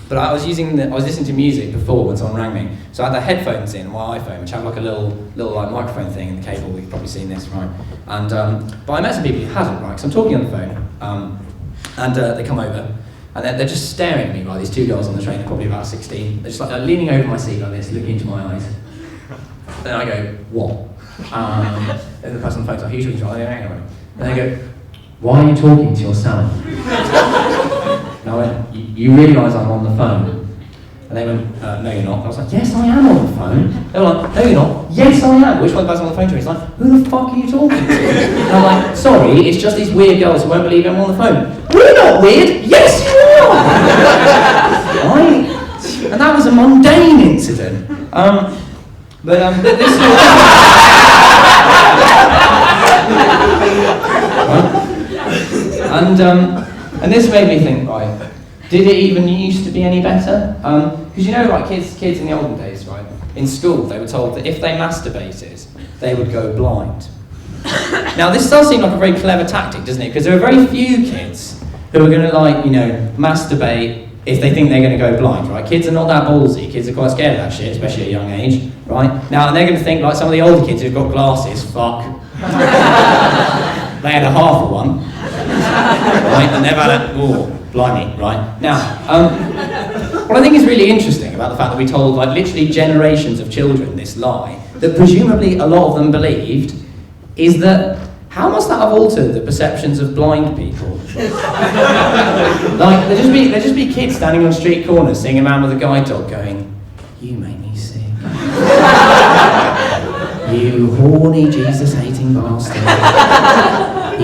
but I was listening to music before when someone rang me. So I had the headphones in, my iPhone, which had like a little like microphone thing in the cable. You've probably seen this, right? And but I met some people who hadn't, right? So I'm talking on the phone, and they come over. And they're just staring at me, right, these 2 girls on the train, they're probably about 16. They're just like leaning over my seat like this, looking into my eyes. Then I go, what? And the person on the phone's like, who's talking to? And they go, why are you talking to yourself? And I went, you realise I'm on the phone? And they went, no you're not. And I was like, yes I am on the phone. They were like, no you're not. Yes I am. Which one the person on the phone to? He's like, who the fuck are you talking to? And I'm like, sorry, it's just these weird girls who won't believe I'm on the phone. We're not weird. Yes you are. Right? And that was a mundane incident. This and this made me think, right, did it even used to be any better? Because you know, like kids in the olden days, right, in school they were told that if they masturbated, they would go blind. Now this does seem like a very clever tactic, doesn't it? Because there are very few kids who are going to, like, you know, masturbate if they think they're going to go blind, right? Kids are not that ballsy. Kids are quite scared of that shit, especially at a young age, right? Now, and they're going to think, like some of the older kids who've got glasses, fuck. They had a half of one, right? And they've had a, oh, blimey, right? Now, what I think is really interesting about the fact that we told, like, literally generations of children this lie, that presumably a lot of them believed, is that how must that have altered the perceptions of blind people? Like, there'd just be kids standing on street corners seeing a man with a guide dog going, you make me sick. You horny Jesus-hating bastard.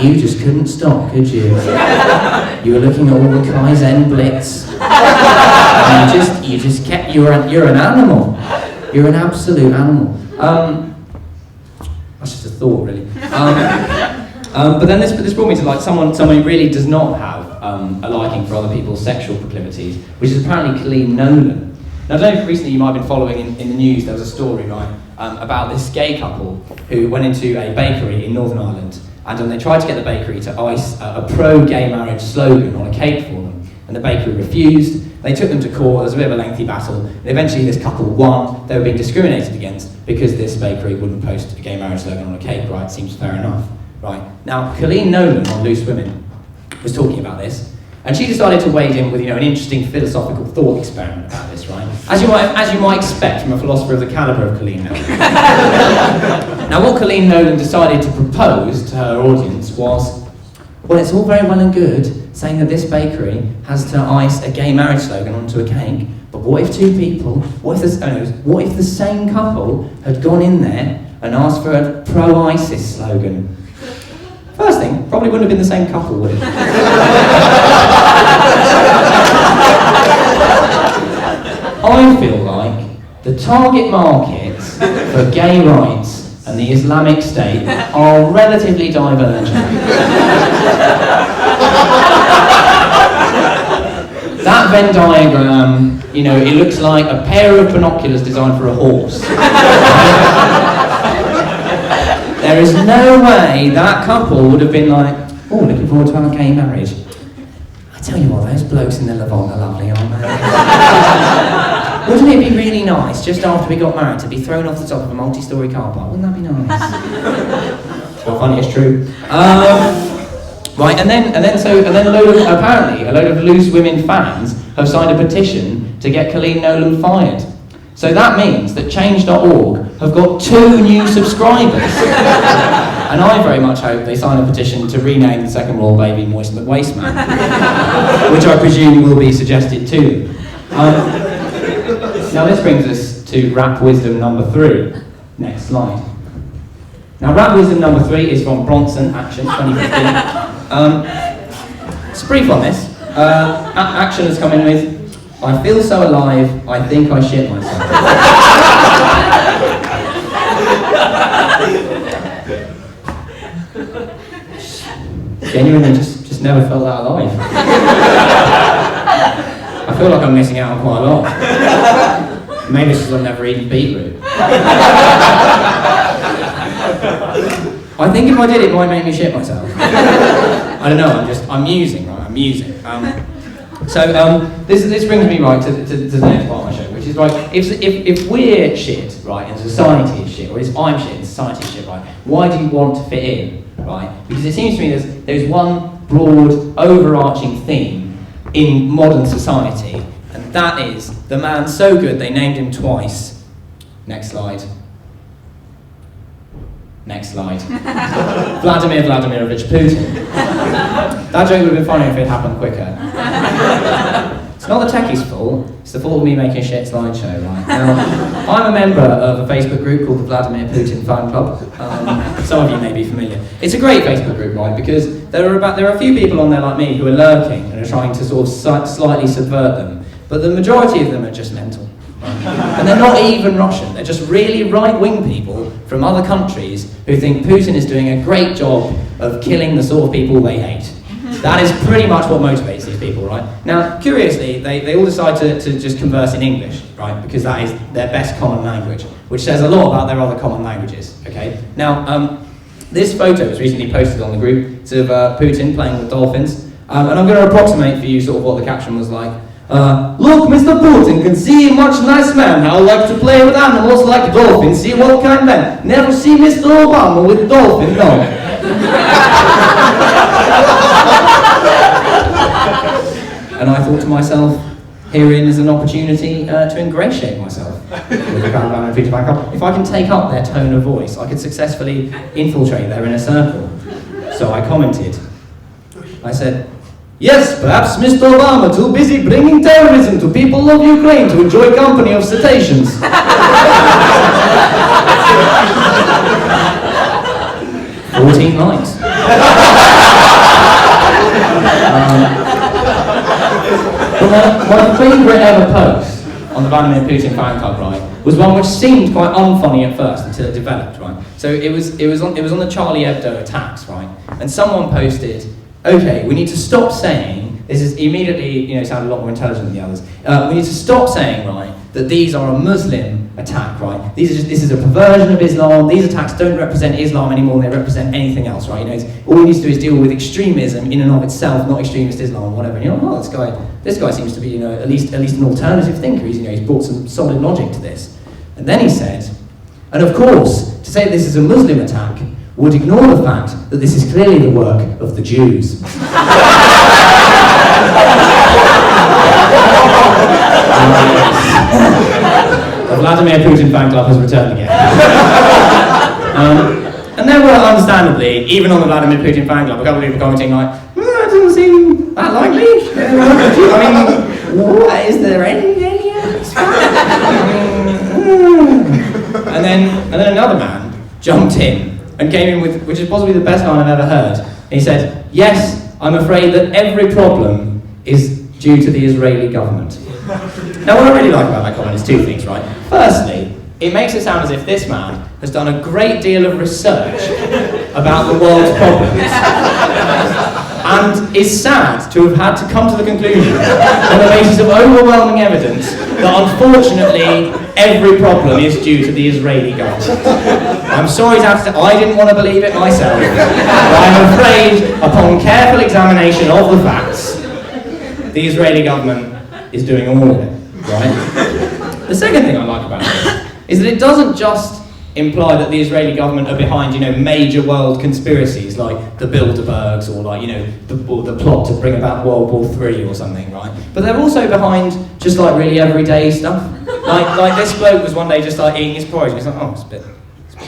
You just couldn't stop, could you? You were looking at all the Kaizen Blitz. And you just kept, you're an animal. You're an absolute animal. That's just a thought, really. But then this brought me to like someone who really does not have a liking for other people's sexual proclivities, which is apparently Colleen Nolan. Now, I don't know if recently you might have been following in the news, there was a story, right, about this gay couple who went into a bakery in Northern Ireland, and they tried to get the bakery to ice a pro-gay marriage slogan on a cake for them, and the bakery refused. They took them to court, there was a bit of a lengthy battle, and eventually this couple won. They were being discriminated against because this bakery wouldn't post a gay marriage slogan on a cake, right? Seems fair enough, right? Now, Colleen Nolan on Loose Women was talking about this, and she decided to wade in with, an interesting philosophical thought experiment about this, right? As you might expect from a philosopher of the calibre of Colleen Nolan. Now, what Colleen Nolan decided to propose to her audience was, well, it's all very well and good saying that this bakery has to ice a gay marriage slogan onto a cake, but what if two people, what if the same couple had gone in there and asked for a pro-ISIS slogan? First thing, probably wouldn't have been the same couple, would it? I feel like the target markets for gay rights and the Islamic State are relatively divergent. That Venn diagram, it looks like a pair of binoculars designed for a horse. There is no way that couple would have been like, oh, looking forward to our gay marriage. I tell you what, those blokes in the Levant are lovely, aren't they? Wouldn't it be really nice, just after we got married, to be thrown off the top of a multi-storey car park? Wouldn't that be nice? It's not funny, it's true. Right, and then apparently a load of Loose Women fans have signed a petition to get Colleen Nolan fired. So that means that Change.org have got 2 new subscribers. And I very much hope they sign a petition to rename the second royal baby Moist McWasteman, which I presume will be suggested to them. Now this brings us to rap wisdom number 3. Next slide. Now rap wisdom number 3 is from Bronson Action 2015. It's brief on this. Action has come in with, I feel so alive, I think I shit myself. Genuinely just never felt that alive. I feel like I'm missing out on quite a lot. Maybe it's because I've never eaten beetroot. I think if I did, it might make me shit myself. I don't know, I'm musing, right? I'm musing. This brings me right to the next part of my show, which is right, if we're shit, right, and society is shit, or if I'm shit and society is shit, right, why do you want to fit in, right? Because it seems to me there's one broad, overarching theme in modern society, and that is the man so good they named him twice. Next slide. Next slide. Vladimir Vladimirovich Putin. That joke would have been funny if it happened quicker. It's not the techie's fault, it's the fault of me making a shit slideshow, right? Now, I'm a member of a Facebook group called the Vladimir Putin Fan Club. Some of you may be familiar. It's a great Facebook group, right? Because there are a few people on there like me who are lurking and are trying to sort of slightly subvert them, but the majority of them are just mental. And they're not even Russian, they're just really right-wing people from other countries who think Putin is doing a great job of killing the sort of people they hate. That is pretty much what motivates these people, right? Now, curiously, they all decide to just converse in English, right? Because that is their best common language, which says a lot about their other common languages, okay? Now, this photo was recently posted on the group. It's of Putin playing with dolphins. And I'm going to approximate for you sort of what the caption was like. Look, Mr. Putin can see a much nice man. I like to play with animals like dolphins. See what kind man? Never see Mr. Obama with dolphin, no. And I thought to myself, herein is an opportunity to ingratiate myself with the Caravan and Peter Pan Club. If I can take up their tone of voice, I could successfully infiltrate their inner circle. So I commented. I said, yes, perhaps Mr. Obama too busy bringing terrorism to people of Ukraine to enjoy company of cetaceans. 14 likes. But my favourite ever post on the Vladimir Putin Fan Club, right, was one which seemed quite unfunny at first until it developed, right. So it was on the Charlie Hebdo attacks, right, and someone posted, okay, we need to stop saying, this is immediately, sounded a lot more intelligent than the others, we need to stop saying, right, that these are a Muslim attack, right? This is a perversion of Islam. These attacks don't represent Islam anymore than they represent anything else, right? All we need to do is deal with extremism in and of itself, not extremist Islam, whatever. And this guy seems to be, at least an alternative thinker. He's brought some solid logic to this. And then he said, and of course, to say this is a Muslim attack would ignore the fact that this is clearly the work of the Jews. The Vladimir Putin fan club has returned again. And there were, understandably, even on the Vladimir Putin fan club, a couple of people commenting like, that doesn't seem that likely. Is there any and then another man jumped in and came in with, which is possibly the best line I've ever heard. He said, yes, I'm afraid that every problem is due to the Israeli government. Now, what I really like about that comment is two things, right? Firstly, it makes it sound as if this man has done a great deal of research about the world's problems and is sad to have had to come to the conclusion on the basis of overwhelming evidence that unfortunately every problem is due to the Israeli government. I'm sorry to have to say, I didn't want to believe it myself, but I'm afraid upon careful examination of the facts, the Israeli government is doing all of it, right? The second thing I like about this is that it doesn't just imply that the Israeli government are behind, major world conspiracies like the Bilderbergs or the plot to bring about World War III or something, right? But they're also behind just really everyday stuff. Like this bloke was one day just eating his porridge. He's like, oh, it's a bit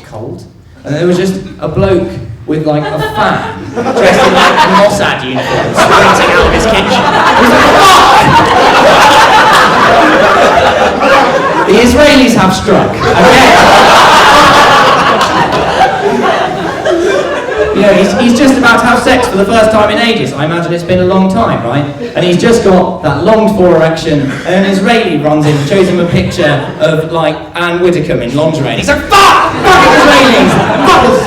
cold. And there was just a bloke with a fan dressed in Mossad uniform sprinting out of his kitchen. He was like, the Israelis have struck again. He's just about to have sex for the first time in ages. I imagine it's been a long time, right? And he's just got that longed-for erection, and an Israeli runs in and shows him a picture of Anne Widdecombe in lingerie, and he's like, fuck! Fucking Israelis! Fuckers!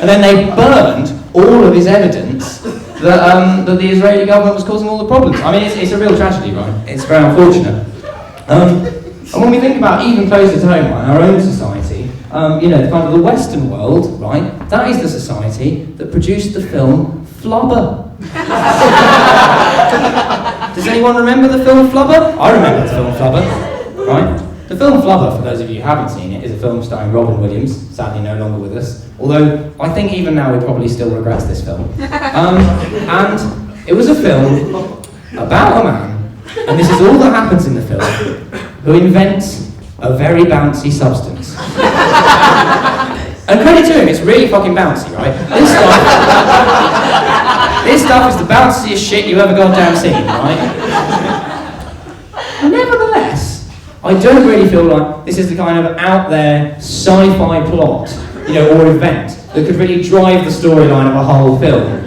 And then they burned all of his evidence that the Israeli government was causing all the problems. I mean, it's a real tragedy, right? It's very unfortunate. And when we think about even closer to home, right, our own society, the Western world, right, that is the society that produced the film Flubber. Does anyone remember the film Flubber? I remember the film Flubber, right? The film Flubber, for those of you who haven't seen it, is a film starring Robin Williams, sadly no longer with us, although I think even now he probably still regrets this film. And it was a film about a man, and this is all that happens in the film, who invents a very bouncy substance. And credit to him, it's really fucking bouncy, right? This stuff is the bounciest shit you ever goddamn seen, right? Nevertheless, I don't really feel like this is the kind of out there sci-fi plot, or event that could really drive the storyline of a whole film.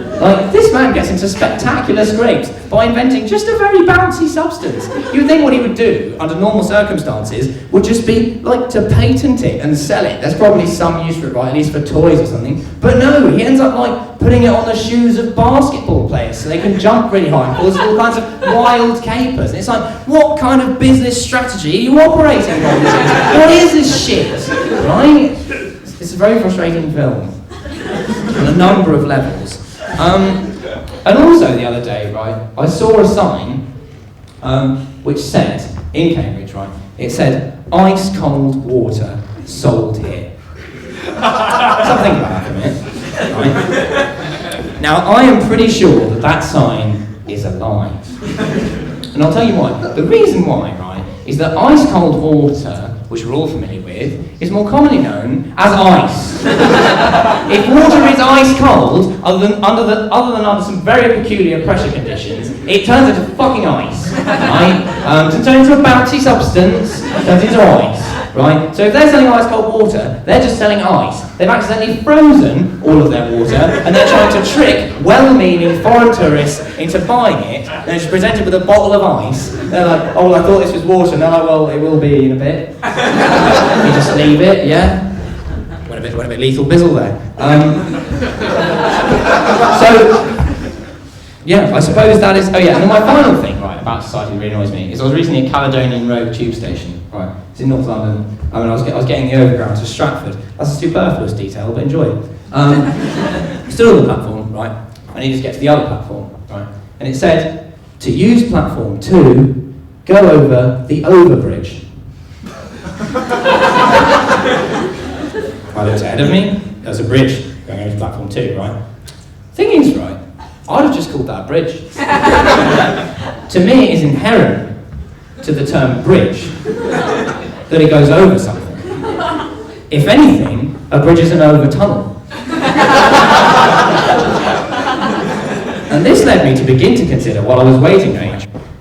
This man gets into spectacular scrapes by inventing just a very bouncy substance. You'd think what he would do, under normal circumstances, would just be, to patent it and sell it. There's probably some use for it, right, at least for toys or something. But no, he ends up, putting it on the shoes of basketball players so they can jump really high and cause all kinds of wild capers. And it's what kind of business strategy are you operating on? What is this shit, right? It's a very frustrating film on a number of levels. And also the other day, right, I saw a sign which said, in Cambridge, right, it said, ice cold water sold here. Something about that for a minute, right? Now, I am pretty sure that sign is a lie. And I'll tell you why. The reason why, right, is that ice cold water, which we're all familiar with, is more commonly known as ice. If water is ice cold, other than under some very peculiar pressure conditions, it turns into fucking ice, right? To turn into a bouncy substance, it turns into ice, right? So if they're selling ice cold water, they're just selling ice. They've accidentally frozen all of their water, and they're trying to trick well-meaning foreign tourists into buying it, and they're just presented with a bottle of ice. They're like, oh, well, I thought this was water. And they're like, well, it will be in a bit. You just leave it, yeah? Went a bit went a bit lethal bizzle there. So, yeah, I suppose that is. Oh yeah, and then my final thing, right, about society that really annoys me is I was recently at Caledonian Road tube station, right? It's in North London. I mean, I was getting the overground to Stratford. That's a superfluous detail, but enjoy it. Stood on the platform, right? I needed to get to the other platform, right? And it said to use platform 2, go over the overbridge. I looked ahead of me. There's a bridge going over to platform 2, right? Thing is, right, I'd have just called that a bridge. To me, it is inherent to the term bridge that it goes over something. If anything, a bridge is an over tunnel. And this led me to begin to consider, while I was waiting,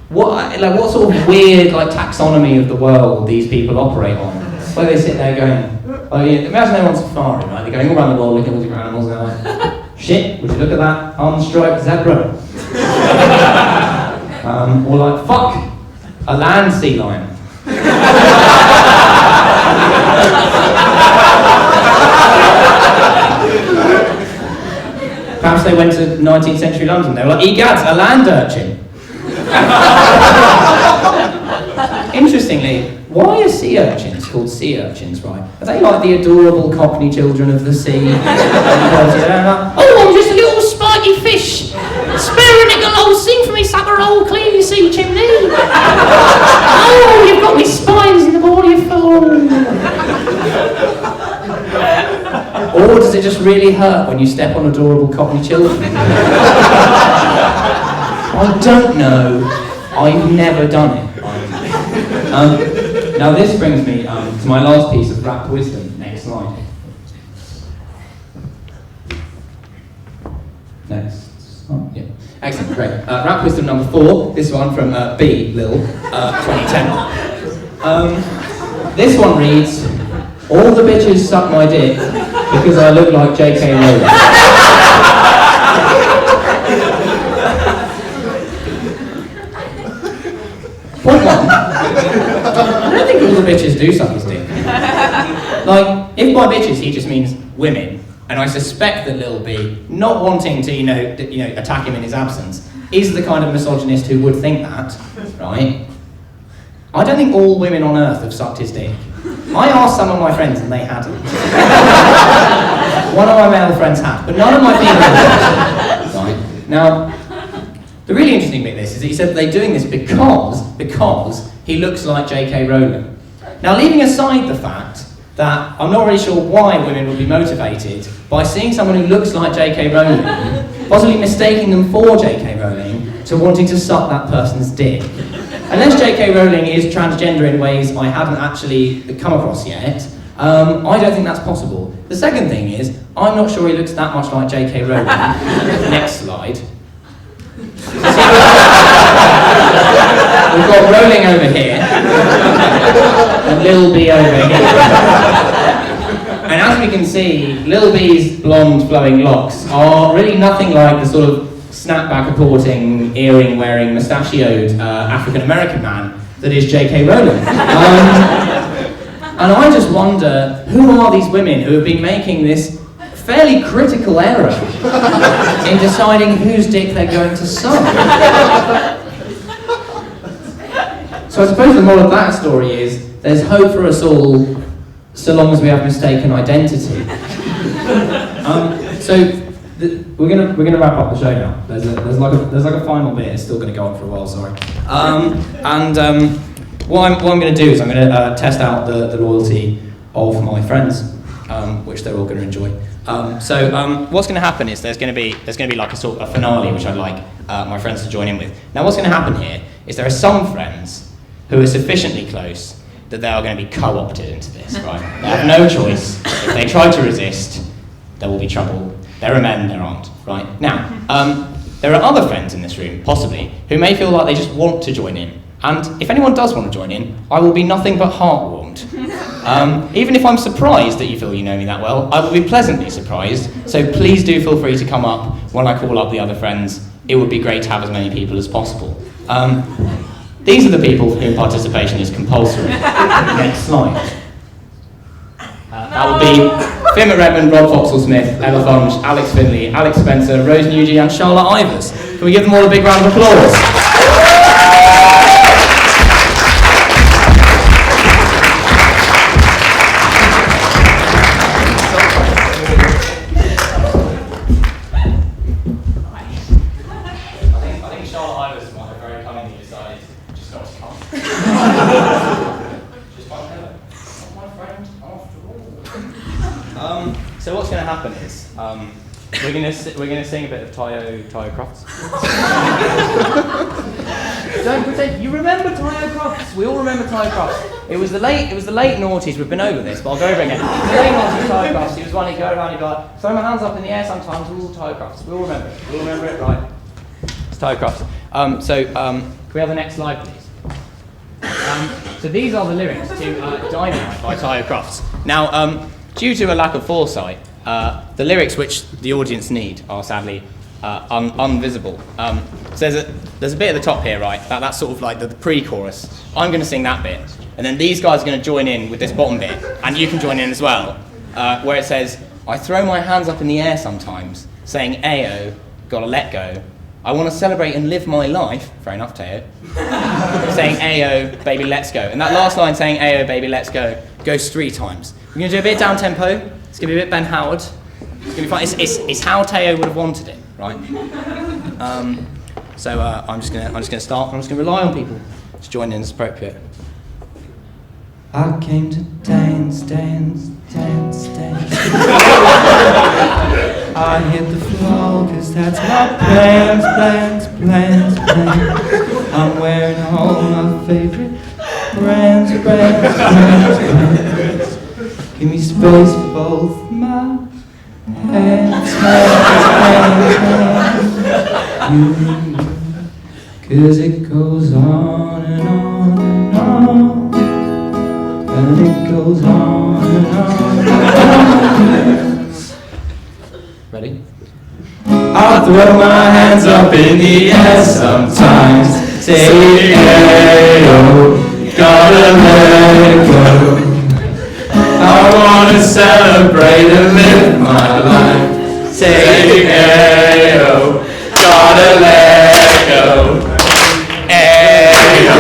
what sort of weird taxonomy of the world these people operate on. Where they sit there going, oh yeah, imagine they're on safari, right? They're going all around the world looking at all the animals and they're like, shit, would you look at that unstriped zebra? Or like, fuck, a land sea lion. Perhaps they went to 19th century London, they were like, egads, a land urchin. Interestingly, why are sea urchins called sea urchins, right? Are they like the adorable cockney children of the sea? Oh, I'm just a little spiky fish. Spare a nigger, old sing for me, sucker, old clean your sea chimney. Oh, you've got me spines in the ball of your phone. Or does it just really hurt when you step on adorable cockney children? I don't know. I've never done it. Now this brings me to my last piece of rap wisdom. Next slide. Next. Oh, yeah. Excellent, great. Rap wisdom number 4. This one from B. Lil, 2010. This one reads, all the bitches suck my dick because I look like J.K. Rowling. Point 1. I don't think all the bitches do suck his dick. Like, if by bitches he just means women, and I suspect that Lil B, not wanting to, attack him in his absence, is the kind of misogynist who would think that, right? I don't think all women on earth have sucked his dick. I asked some of my friends and they hadn't. One of my male friends had, but none of my female friends. Right? Now, the really interesting bit of this is that he said that they're doing this because he looks like J.K. Rowling. Now, leaving aside the fact that I'm not really sure why women would be motivated by seeing someone who looks like J.K. Rowling, possibly mistaking them for J.K. Rowling, to wanting to suck that person's dick. Unless J.K. Rowling is transgender in ways I haven't actually come across yet, I don't think that's possible. The second thing is, I'm not sure he looks that much like J.K. Rowling. Next slide. We've got Rowling over here, and Lil B over here. And as we can see, Lil B's blonde flowing locks are really nothing like the sort of snapback reporting, earring wearing, mustachioed African American man that is J.K. Rowling. And I just wonder, who are these women who have been making this fairly critical error in deciding whose dick they're going to suck? So I suppose the moral of that story is, there's hope for us all, so long as we have mistaken identity. We're gonna wrap up the show now. There's like a final bit. It's still gonna go on for a while. Sorry. What I'm gonna do is I'm gonna test out the loyalty of my friends, which they're all gonna enjoy. What's gonna happen is there's gonna be like a sort of a finale, which I'd like my friends to join in with. Now, what's gonna happen here is there are some friends who are sufficiently close that they are going to be co-opted into this. Right? They have no choice. If they try to resist, there will be trouble. There are men, there aren't, right? Now, there are other friends in this room, possibly, who may feel like they just want to join in. And if anyone does want to join in, I will be nothing but heartwarmed. Even if I'm surprised that you feel you know me that well, I will be pleasantly surprised. So please do feel free to come up when I call up the other friends. It would be great to have as many people as possible. These are the people whose participation is compulsory. Next slide. That would be Finn McRedmond, Rob Foxall-Smith, Ella Fonge, Alex Finley, Alex Spencer, Rose Nugent and Charlotte Ivers. Can we give them all a big round of applause? I think Charlotte Ivers might have very cunningly decided just not to come. Just my fellow. Not my friend after all. So what's going to happen is we're going to sing a bit of Tayo Crofts. Don't pretend you remember Tayo Crofts. We all remember Tayo Crofts. It was the late noughties. We've been over this, but I'll go over again. The late noughties Tayo Crofts. He was one. He'd go around. He'd go like, throw my hands up in the air sometimes. We're all Tayo Crofts. We all remember it. We all remember it, right? It's Tayo Crofts. Can we have the next slide, please? So these are the lyrics to Dynamite by Tayo Crofts. Now, due to a lack of foresight, the lyrics which the audience need are sadly unvisible. So there's a bit at the top here, right? That's sort of like the pre-chorus. I'm going to sing that bit, and then these guys are going to join in with this bottom bit, and you can join in as well, where it says, I throw my hands up in the air sometimes, saying, Ayo, gotta let go. I want to celebrate and live my life. Fair enough, Teo. Saying, Ayo, baby, let's go. And that last line saying, Ayo, baby, let's go, goes 3 times. We're going to do a bit down tempo. It's going to be a bit Ben Howard. It's going to be fun. It's how Teo would have wanted it, right? I'm just going to start. I'm just going to rely on people to join in as appropriate. I came to dance, dance, dance, dance. I hit the floor 'cause that's my plans. I'm wearing all my favorite brands. Give me space for both my hands. You, 'cause it goes on and on and on. And it goes on and on and on. Ready? I throw my hands up in the air sometimes. Say, ayo, gotta let go. I wanna celebrate and live my life. Say, ayo, gotta let go. Ayo,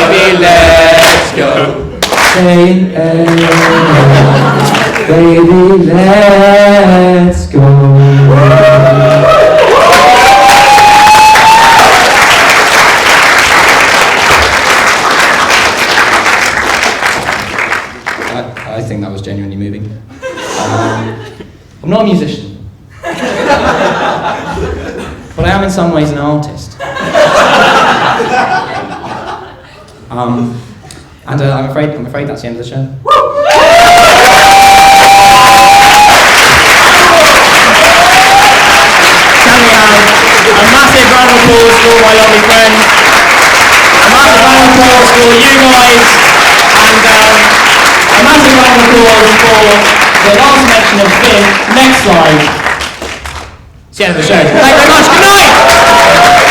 baby, let's go. Say, ayo, baby, let's go. I think that was genuinely moving. I'm not a musician, but I am in some ways an artist. And I'm afraid that's the end of the show. Can we have a massive round of applause for all my lovely friends, a massive round of applause for you guys, and a massive round of applause for the last mention of Finn. Next slide. It's the end of the show. Thank you very much. Good night!